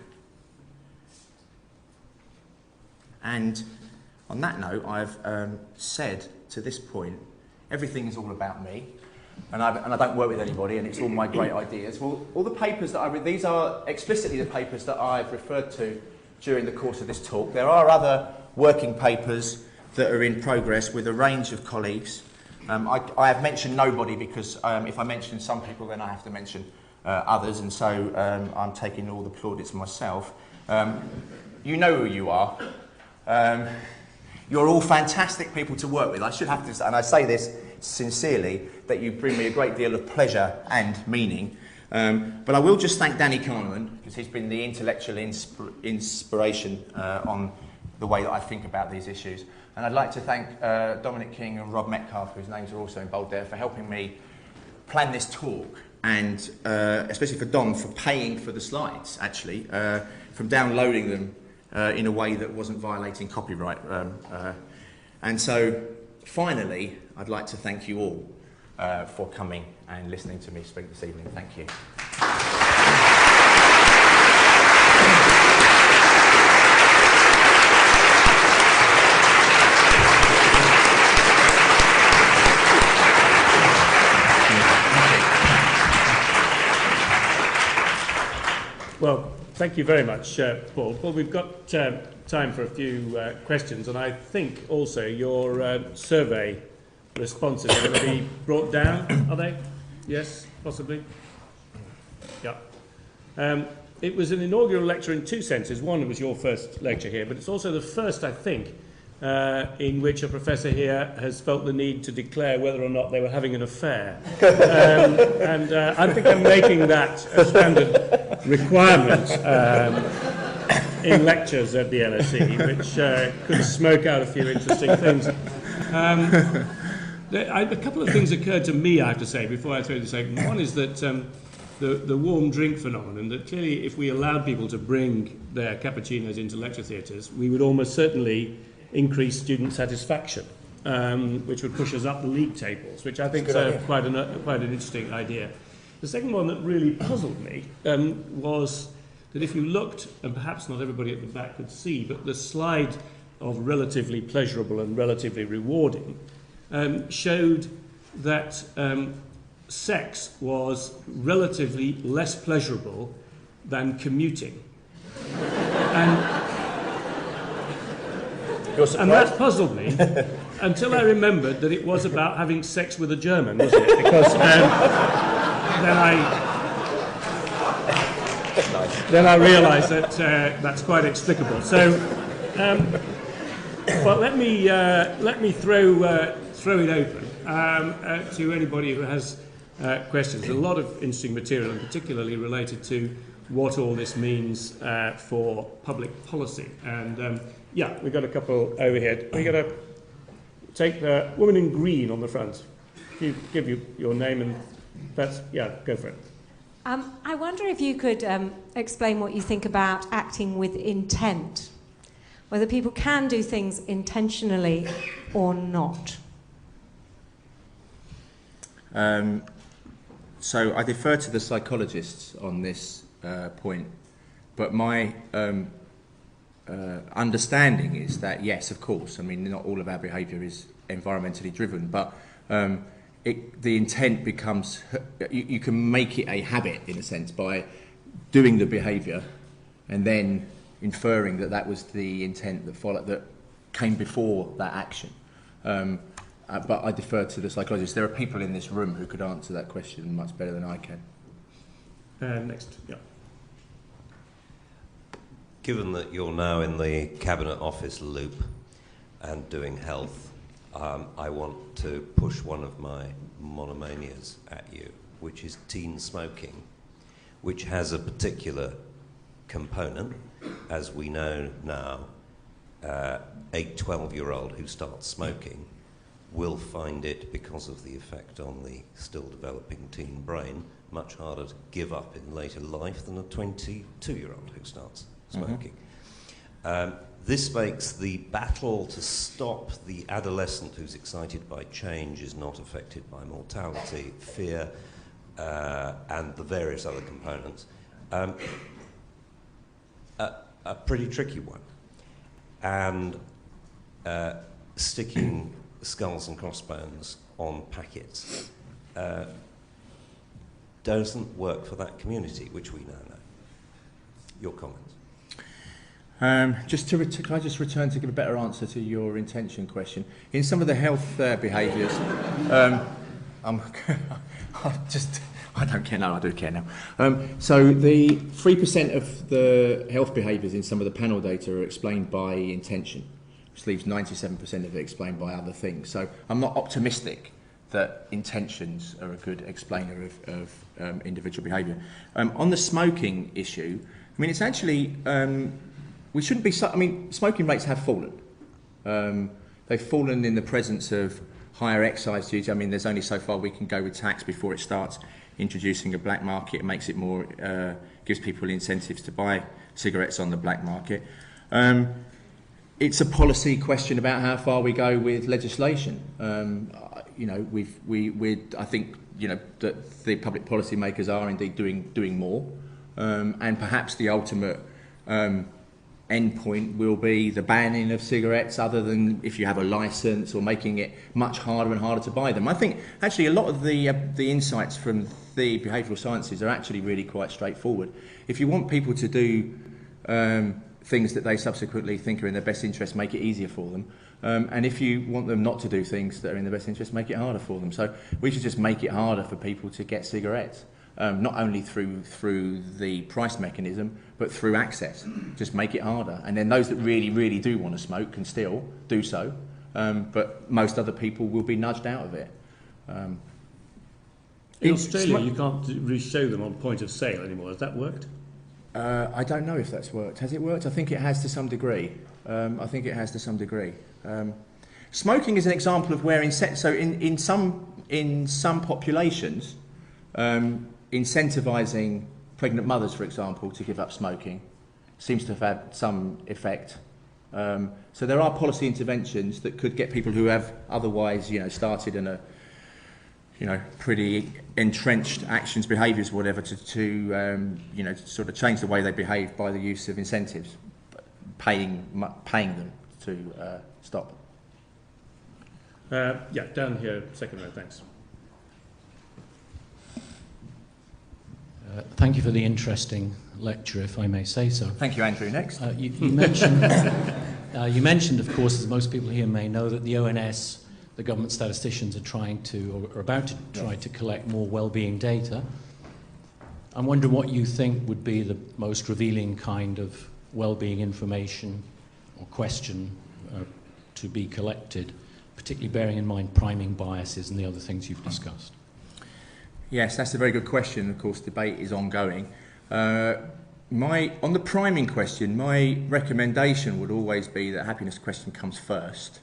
And on that note, I've said to this point, everything is all about me, and I don't work with anybody, and it's all my great ideas. Well, all the papers that I read, these are explicitly the papers that I've referred to during the course of this talk. There are other working papers that are in progress with a range of colleagues. I have mentioned nobody because if I mention some people, then I have to mention others, and so I'm taking all the plaudits myself. You know who you are. You're all fantastic people to work with. I should have to, and I say this sincerely, that you bring me a great deal of pleasure and meaning. But I will just thank Danny Kahneman, because he's been the intellectual inspiration on the way that I think about these issues. And I'd like to thank Dominic King and Rob Metcalf, whose names are also in bold there, for helping me plan this talk, and especially for Dom for paying for the slides, actually, from downloading them in a way that wasn't violating copyright. And so, finally, I'd like to thank you all for coming and listening to me speak this evening. Thank you. Well, thank you very much, Paul. Well, we've got time for a few questions, and I think also your survey responses are going to be brought down, are they? Yes, possibly? Yeah. It was an inaugural lecture in two senses. One, it was your first lecture here, but it's also the first, I think, in which a professor here has felt the need to declare whether or not they were having an affair. And I think I'm making that a standard requirement in lectures at the LSE, which could smoke out a few interesting things. A couple of things occurred to me, I have to say, before I throw this open. One is that the warm drink phenomenon, that clearly if we allowed people to bring their cappuccinos into lecture theatres, we would almost certainly increase student satisfaction, which would push us up the league tables, which I think is quite an interesting idea. The second one that really puzzled me was that if you looked, and perhaps not everybody at the back could see, but the slide of relatively pleasurable and relatively rewarding showed that sex was relatively less pleasurable than commuting. And that puzzled me until I remembered that it was about having sex with a German, wasn't it? Because then I realised that that's quite explicable. So, well, let me throw it open to anybody who has questions. There's a lot of interesting material, and particularly related to what all this means for public policy. And yeah, we've got a couple over here. We're going to take the woman in green on the front. Give you your name and that's, yeah, go for it. I wonder if you could explain what you think about acting with intent, whether people can do things intentionally or not. So I defer to the psychologists on this point, but my understanding is that yes, of course. I mean, not all of our behaviour is environmentally driven, but the intent becomes. You can make it a habit in a sense by doing the behaviour, and then inferring that that was the intent that followed. That came before that action. But I defer to the psychologists. There are people in this room who could answer that question much better than I can. Next, yeah. Given that you're now in the Cabinet Office loop and doing health, I want to push one of my monomanias at you, which is teen smoking, which has a particular component. As we know now, a 12-year-old who starts smoking will find it, because of the effect on the still developing teen brain, much harder to give up in later life than a 22-year-old who starts smoking. This makes the battle to stop the adolescent who's excited by change, is not affected by mortality, fear, and the various other components, a pretty tricky one. And sticking skulls and crossbones on packets doesn't work for that community, which we now know. Your comments? Can I just return to give a better answer to your intention question? In some of the health behaviours, I don't care now, I do care now. So the 3% of the health behaviours in some of the panel data are explained by intention, which leaves 97% of it explained by other things. So I'm not optimistic that intentions are a good explainer of individual behaviour. On the smoking issue, I mean, it's actually, we shouldn't be, smoking rates have fallen. They've fallen in the presence of higher excise duty. I mean, there's only so far we can go with tax before it starts introducing a black market. It makes it more, gives people incentives to buy cigarettes on the black market. It's a policy question about how far we go with legislation. I think that the public policy makers are indeed doing more, and perhaps the ultimate endpoint will be the banning of cigarettes, other than if you have a licence, or making it much harder and harder to buy them. I think actually a lot of the insights from the behavioural sciences are actually really quite straightforward. If you want people to do things that they subsequently think are in their best interest, make it easier for them. And if you want them not to do things that are in their best interest, make it harder for them. So we should just make it harder for people to get cigarettes, not only through the price mechanism, but through access. Just make it harder. And then those that really, really do want to smoke can still do so, but most other people will be nudged out of it. In Australia, you can't really show them on point of sale anymore. Has that worked? I don't know if that's worked. Has it worked? I think it has to some degree. Smoking is an example of where in some populations, incentivising pregnant mothers, for example, to give up smoking seems to have had some effect. So there are policy interventions that could get people who have otherwise, started in a pretty entrenched actions, behaviours, whatever, to sort of change the way they behave by the use of incentives, paying them to stop. Down here, second row, thanks. Thank you for the interesting lecture, if I may say so. Thank you, Andrew. Next. You mentioned, of course, as most people here may know, that the ONS, the government statisticians, are about to try to collect more wellbeing data. I'm wondering what you think would be the most revealing kind of wellbeing information or question to be collected, particularly bearing in mind priming biases and the other things you've discussed. Yes, that's a very good question. Of course, debate is ongoing. On the priming question, my recommendation would always be that happiness question comes first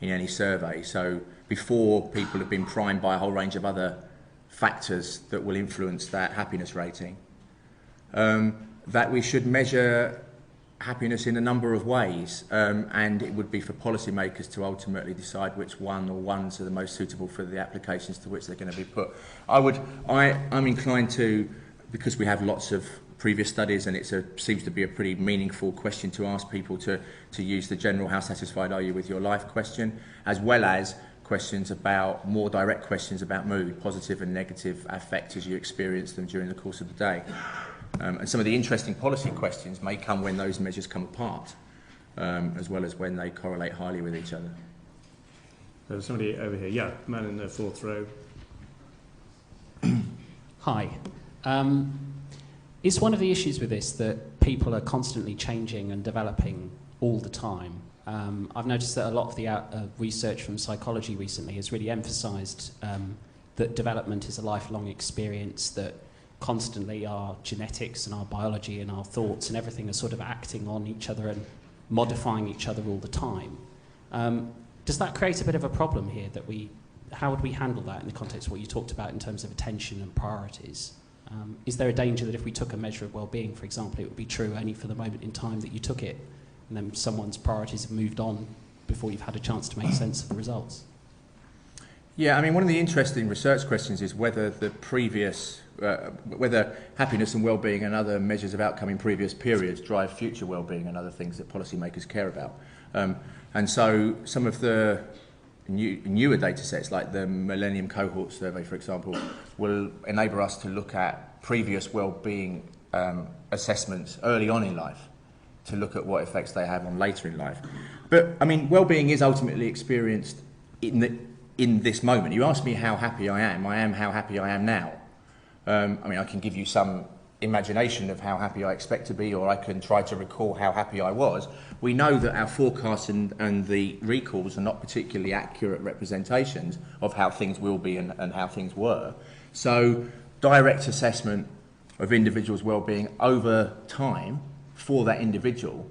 in any survey. So before people have been primed by a whole range of other factors that will influence that happiness rating, that we should measure happiness in a number of ways, and it would be for policymakers to ultimately decide which one or ones are the most suitable for the applications to which they're going to be put. I'm inclined to, because we have lots of previous studies and it seems to be a pretty meaningful question to ask people to use the general how satisfied are you with your life question, as well as questions about, more direct questions about mood, positive and negative affect as you experience them during the course of the day. And some of the interesting policy questions may come when those measures come apart. as well as when they correlate highly with each other. There's somebody over here. Yeah, man in the fourth row. Hi. Is one of the issues with this that people are constantly changing and developing all the time? I've noticed that a lot of the research from psychology recently has really emphasised that development is a lifelong experience, that constantly our genetics and our biology and our thoughts and everything are sort of acting on each other and modifying each other all the time. Does that create a bit of a problem here? How would we handle that in the context of what you talked about in terms of attention and priorities? Is there a danger that if we took a measure of well-being, for example, it would be true only for the moment in time that you took it, and then someone's priorities have moved on before you've had a chance to make sense of the results? Yeah, I mean, one of the interesting research questions is whether whether happiness and well-being and other measures of outcome in previous periods drive future well-being and other things that policymakers care about. And so some of the newer data sets, like the Millennium Cohort Survey, for example, will enable us to look at previous well-being assessments early on in life to look at what effects they have on later in life. But, I mean, well-being is ultimately experienced in this moment. You ask me how happy I am how happy I am now. I mean, I can give you some imagination of how happy I expect to be, or I can try to recall how happy I was. We know that our forecasts and the recalls are not particularly accurate representations of how things will be and how things were. So direct assessment of individuals' well-being over time for that individual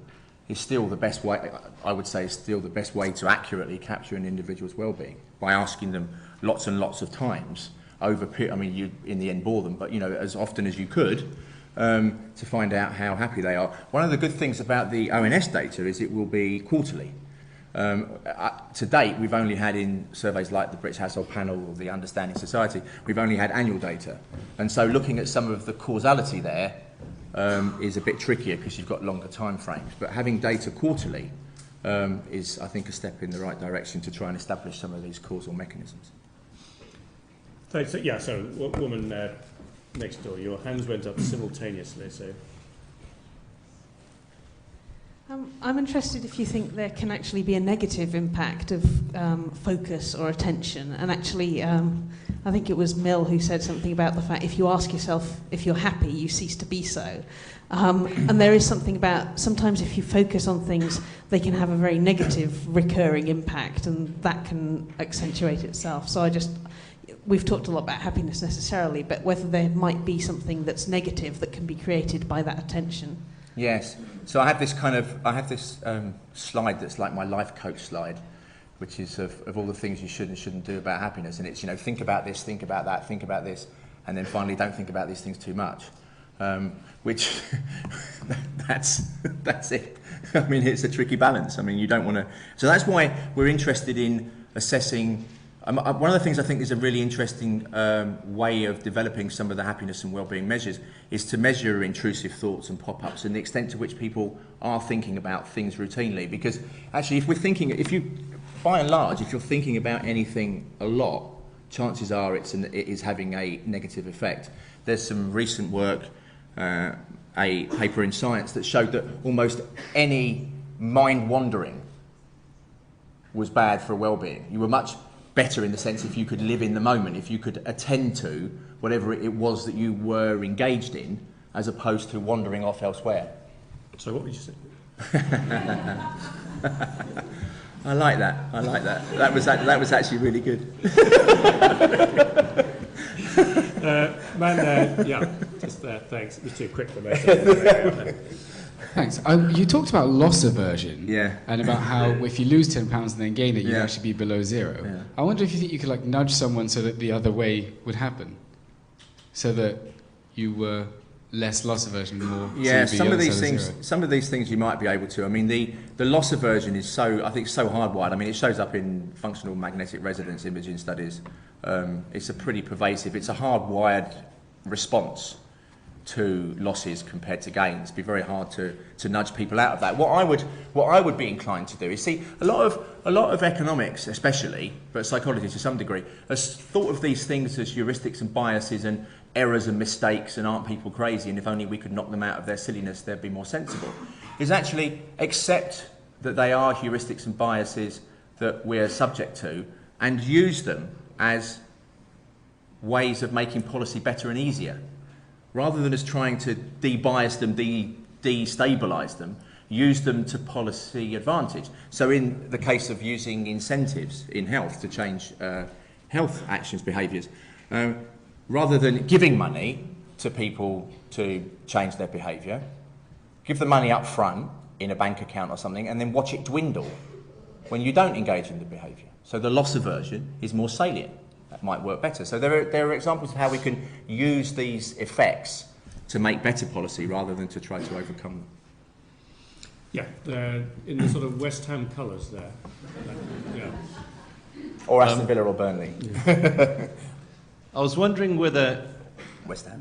is still the best way, I would say, is still the best way to accurately capture an individual's well-being, by asking them lots and lots of times over, I mean, you in the end bore them, but, you know, as often as you could, to find out how happy they are. One of the good things about the ONS data is it will be quarterly. To date, we've only had in surveys like the British Household Panel or the Understanding Society, we've only had annual data. And so looking at some of the causality there is a bit trickier because you've got longer time frames. But having data quarterly is, I think, a step in the right direction to try and establish some of these causal mechanisms. Thanks. Yeah, so woman next door, your hands went up simultaneously, so... I'm interested if you think there can actually be a negative impact of focus or attention. And actually, I think it was Mill who said something about the fact if you ask yourself if you're happy, you cease to be so. And there is something about sometimes if you focus on things, they can have a very negative recurring impact, and that can accentuate itself. So we've talked a lot about happiness necessarily, but whether there might be something that's negative that can be created by that attention. Yes. So I have this slide that's like my life coach slide, which is of all the things you should and shouldn't do about happiness. And it's, you know, think about this, think about that, think about this, and then finally don't think about these things too much. Which, that's it. I mean, it's a tricky balance. I mean, you don't want to... So that's why we're interested in assessing... one of the things I think is a really interesting way of developing some of the happiness and well-being measures is to measure intrusive thoughts and pop-ups and the extent to which people are thinking about things routinely. Because actually, by and large, if you're thinking about anything a lot, chances are it is having a negative effect. There's some recent work, a paper in Science, that showed that almost any mind wandering was bad for well-being. You were much better in the sense if you could live in the moment, if you could attend to whatever it was that you were engaged in, as opposed to wandering off elsewhere. So what would you say? I like that. That was actually really good. Thanks. It was too quick for me. Thanks. You talked about loss aversion, yeah, and about how if you lose £10 and then gain it, you'd actually be below zero. Yeah. I wonder if you think you could nudge someone so that the other way would happen, so that you were less loss aversion, more. Yeah, some of these things you might be able to. I mean, the loss aversion is so hardwired. I mean, it shows up in functional magnetic resonance imaging studies. It's a pretty pervasive. It's a hardwired response to losses compared to gains. It'd be very hard to nudge people out of that. What I would be inclined to do is see a lot of economics, especially, but psychology to some degree, has thought of these things as heuristics and biases and errors and mistakes, and aren't people crazy, and if only we could knock them out of their silliness, they'd be more sensible. Is actually accept that they are heuristics and biases that we're subject to, and use them as ways of making policy better and easier, rather than as trying to de-bias them, destabilise them, use them to policy advantage. So in the case of using incentives in health to change health actions, behaviours, rather than giving money to people to change their behaviour, give the money up front in a bank account or something, and then watch it dwindle when you don't engage in the behaviour. So the loss aversion is more salient. That might work better. So there are examples of how we can use these effects to make better policy rather than to try to overcome them. Yeah, they're in the sort of West Ham colours there. Yeah. Or Aston Villa or Burnley. Yeah. I was wondering whether, West Ham.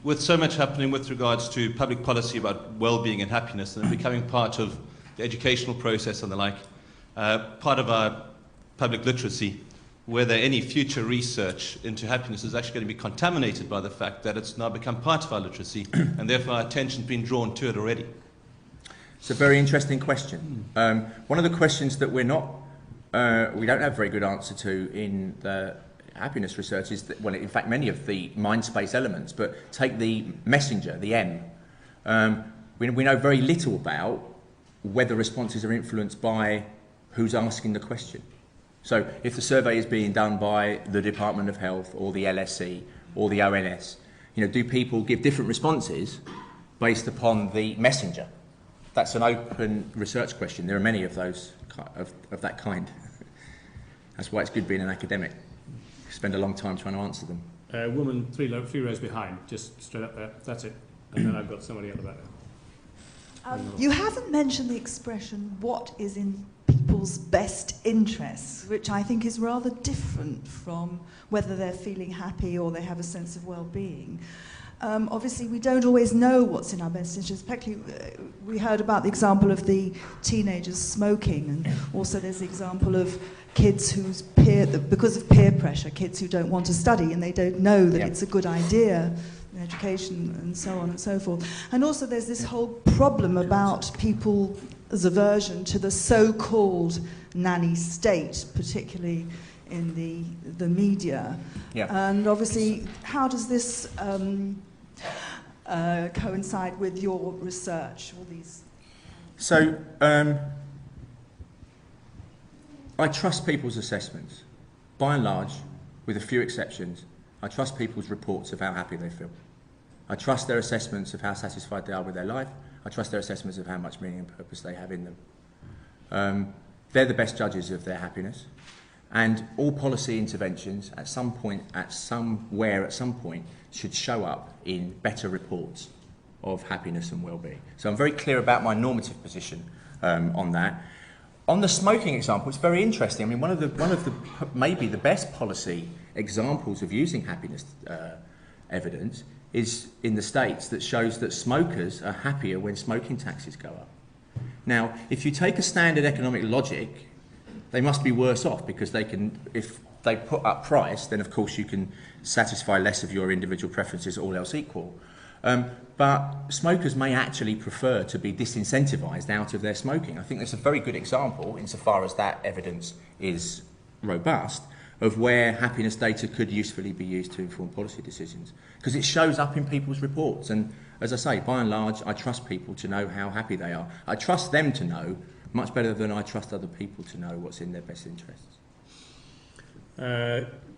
with so much happening with regards to public policy about well-being and happiness and becoming part of the educational process and the like, part of our public literacy, whether any future research into happiness is actually going to be contaminated by the fact that it's now become part of our literacy and therefore our attention's been drawn to it already. It's a very interesting question. One of the questions that we don't have a very good answer to in the happiness research is that, well, in fact, many of the mind space elements, but take the messenger, the M. We know very little about whether responses are influenced by who's asking the question. So if the survey is being done by the Department of Health or the LSE or the ONS, do people give different responses based upon the messenger? That's an open research question. There are many of those of that kind. That's why it's good being an academic. You spend a long time trying to answer them. Woman three rows behind, just straight up there. That's it. And then I've got somebody at the back there. You haven't mentioned the expression, what is in people's best interests, which I think is rather different from whether they're feeling happy or they have a sense of well-being. Obviously, we don't always know what's in our best interest. We heard about the example of the teenagers smoking, and also there's the example of kids whose because of peer pressure, kids who don't want to study and they don't know that it's a good idea in education and so on and so forth. And also there's this whole problem about people's aversion to the so-called nanny state, particularly in the media. And obviously, how does this coincide with your research, all these? So, I trust people's assessments. By and large, with a few exceptions, I trust people's reports of how happy they feel. I trust their assessments of how satisfied they are with their life. I trust their assessments of how much meaning and purpose they have in them. They're the best judges of their happiness. And all policy interventions at some point, at some point, should show up in better reports of happiness and well-being. So I'm very clear about my normative position on that. On the smoking example, it's very interesting. I mean, one of the maybe the best policy examples of using happiness evidence is in the States, that shows that smokers are happier when smoking taxes go up. Now, if you take a standard economic logic, they must be worse off, because they can, if they put up price, then of course you can satisfy less of your individual preferences, all else equal. But smokers may actually prefer to be disincentivised out of their smoking. I think that's a very good example, insofar as that evidence is robust, of where happiness data could usefully be used to inform policy decisions. Because it shows up in people's reports. And as I say, by and large, I trust people to know how happy they are. I trust them to know much better than I trust other people to know what's in their best interests.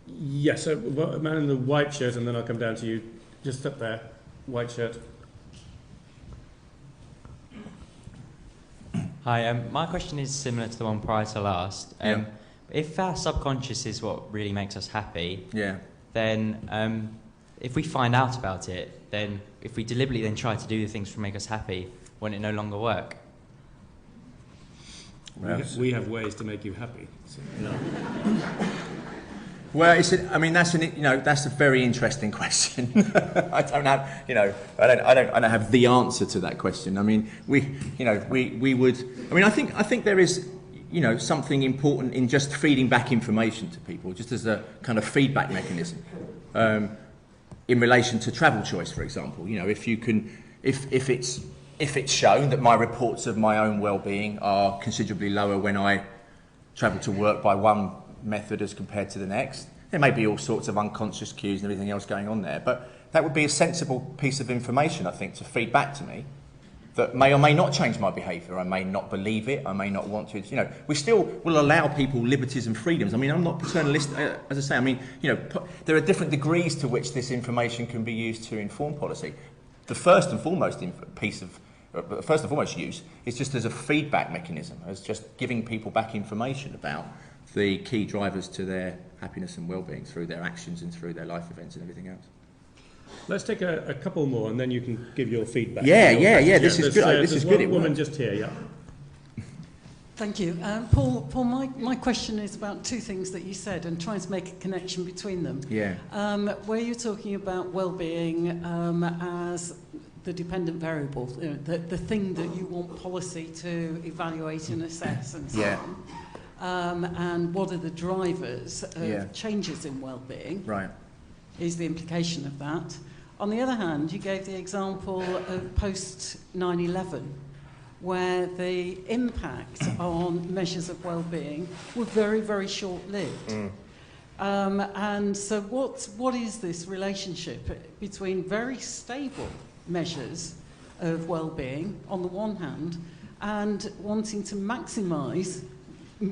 Yes, so a man in the white shirt, and then I'll come down to you. Just up there, white shirt. Hi, my question is similar to the one prior to last. If our subconscious is what really makes us happy, then if we find out about it, then if we deliberately then try to do the things to make us happy, won't it no longer work? We have ways to make you happy. So, no. Well, that's a very interesting question. I don't have the answer to that question. I mean, I think there is, something important in just feeding back information to people, just as a kind of feedback mechanism. In relation to travel choice, for example, if it's if it's shown that my reports of my own well-being are considerably lower when I travel to work by one method as compared to the next. There may be all sorts of unconscious cues and everything else going on there, but that would be a sensible piece of information, I think, to feed back to me that may or may not change my behaviour. I may not believe it, I may not want to. You know, we still will allow people liberties and freedoms. I mean, I'm not paternalist, as I say. I mean, you know, there are different degrees to which this information can be used to inform policy. The first and foremost use is just as a feedback mechanism, as just giving people back information about the key drivers to their happiness and well-being through their actions and through their life events and everything else. Let's take a couple more, and then you can give your feedback. Yeah. This is good. This is good. One woman just here. Yeah. Thank you, Paul. My question is about two things that you said, and trying to make a connection between them. Yeah. Where you're talking about well-being as the dependent variable, you know, the thing that you want policy to evaluate and assess, and so on. And what are the drivers of changes in well-being? Right. Is the implication of that. On the other hand, you gave the example of post 9/11, where the impact on measures of well-being were very, very short-lived. And so what is this relationship between very stable measures of well-being on the one hand and wanting to maximise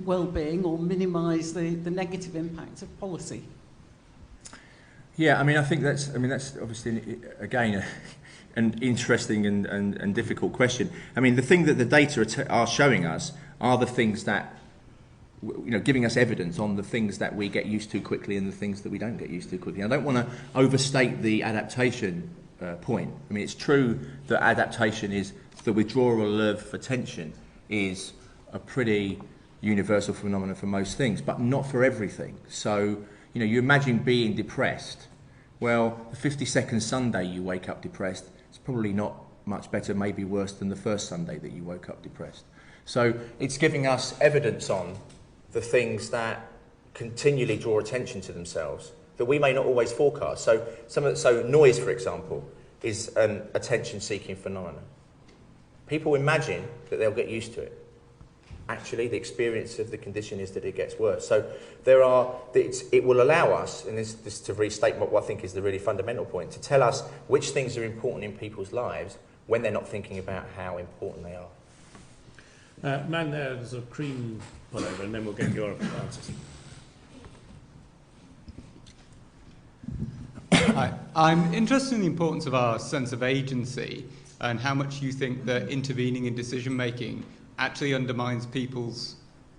well-being or minimise the negative impact of policy? Yeah, I mean, I think that's obviously, again, an interesting and difficult question. I mean, the thing that the data are showing us are the things that, you know, giving us evidence on the things that we get used to quickly and the things that we don't get used to quickly. I don't want to overstate the adaptation point. I mean, it's true that adaptation is, the withdrawal of attention is a pretty universal phenomenon for most things, but not for everything. So, you know, you imagine being depressed. Well, the 52nd Sunday you wake up depressed, it's probably not much better, maybe worse than the first Sunday that you woke up depressed. So it's giving us evidence on the things that continually draw attention to themselves that we may not always forecast. So noise, for example, is an attention-seeking phenomenon. People imagine that they'll get used to it. Actually, the experience of the condition is that it gets worse. So it will allow us, and this to restate what I think is the really fundamental point, to tell us which things are important in people's lives when they're not thinking about how important they are. Man, there's a cream pullover, and then we'll get your answers. Hi. I'm interested in the importance of our sense of agency and how much you think that intervening in decision-making actually undermines people's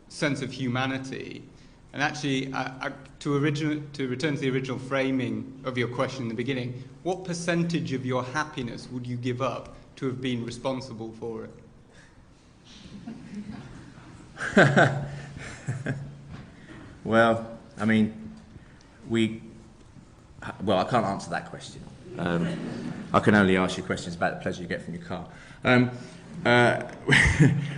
sense of humanity. And actually, to return to the original framing of your question in the beginning, what percentage of your happiness would you give up to have been responsible for it? Well, I mean, I can't answer that question. I can only ask you questions about the pleasure you get from your car. I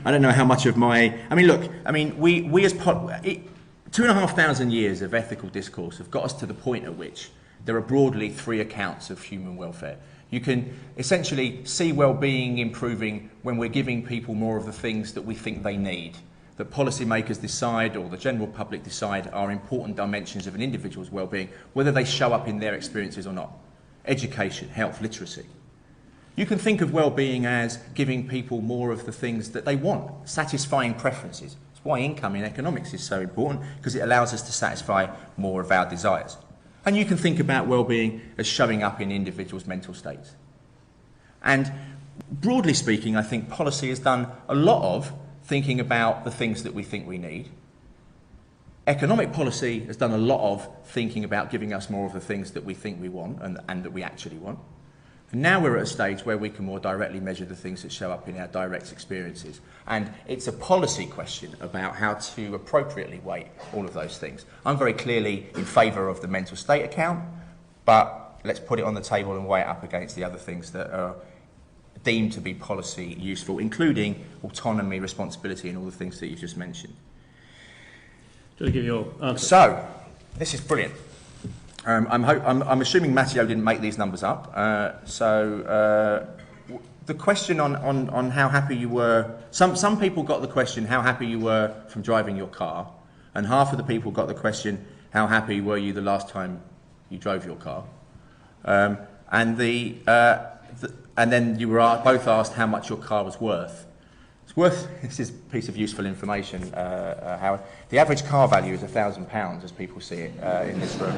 don't know how much of my... I mean, look, I mean, we as... 2,500 years of ethical discourse have got us to the point at which there are broadly three accounts of human welfare. You can essentially see well-being improving when we're giving people more of the things that we think they need, that policymakers decide or the general public decide are important dimensions of an individual's well-being, whether they show up in their experiences or not. Education, health, literacy. You can think of well-being as giving people more of the things that they want, satisfying preferences. It's why income in economics is so important, because it allows us to satisfy more of our desires. And you can think about well-being as showing up in individuals' mental states. And broadly speaking, I think policy has done a lot of thinking about the things that we think we need. Economic policy has done a lot of thinking about giving us more of the things that we think we want and that we actually want. And now we're at a stage where we can more directly measure the things that show up in our direct experiences. And it's a policy question about how to appropriately weight all of those things. I'm very clearly in favour of the mental state account, but let's put it on the table and weigh it up against the other things that are deemed to be policy useful, including autonomy, responsibility, and all the things that you've just mentioned. Do you want to give your answer? So, this is brilliant. I'm assuming Matteo didn't make these numbers up. the question on how happy you were, some people got the question how happy you were from driving your car, and half of the people got the question how happy were you the last time you drove your car, and then you were both asked how much your car was worth. It's worth, this is a piece of useful information, Howard. The average car value is £1,000 as people see it in this room,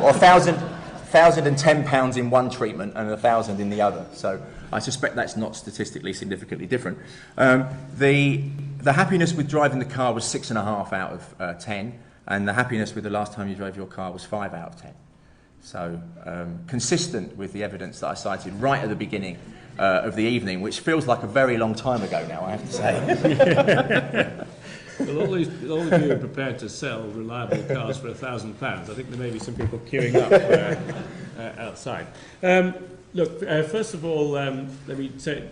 or £1,010 in one treatment and £1,000 in the other. So I suspect that's not statistically significantly different. The happiness with driving the car was 6.5 out of 10, and the happiness with the last time you drove your car was 5 out of 10. So consistent with the evidence that I cited right at the beginning of the evening, which feels like a very long time ago now, I have to say. Well, all of you are prepared to sell reliable cars for £1,000. I think there may be some people queuing up outside. Look, first of all, let me say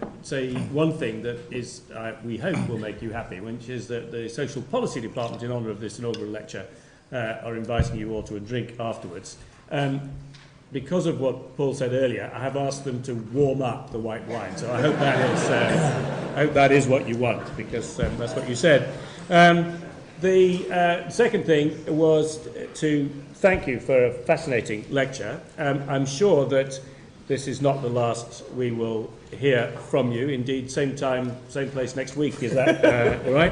one thing that is, we hope will make you happy, which is that the Social Policy Department, in honour of this inaugural lecture, are inviting you all to a drink afterwards. Because of what Paul said earlier, I have asked them to warm up the white wine. So I hope that is what you want, because that's what you said. The second thing was to thank you for a fascinating lecture. I'm sure that this is not the last we will hear from you. Indeed, same time, same place next week. Is that all right?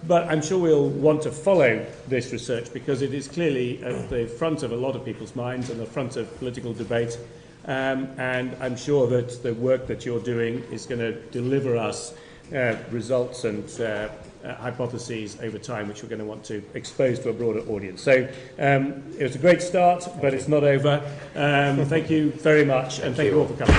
But I'm sure we'll want to follow this research because it is clearly at the front of a lot of people's minds and the front of political debate. And I'm sure that the work that you're doing is going to deliver us results and hypotheses over time, which we're going to want to expose to a broader audience. So it was a great start, but it's not over. Thank you very much, and thank you all for coming.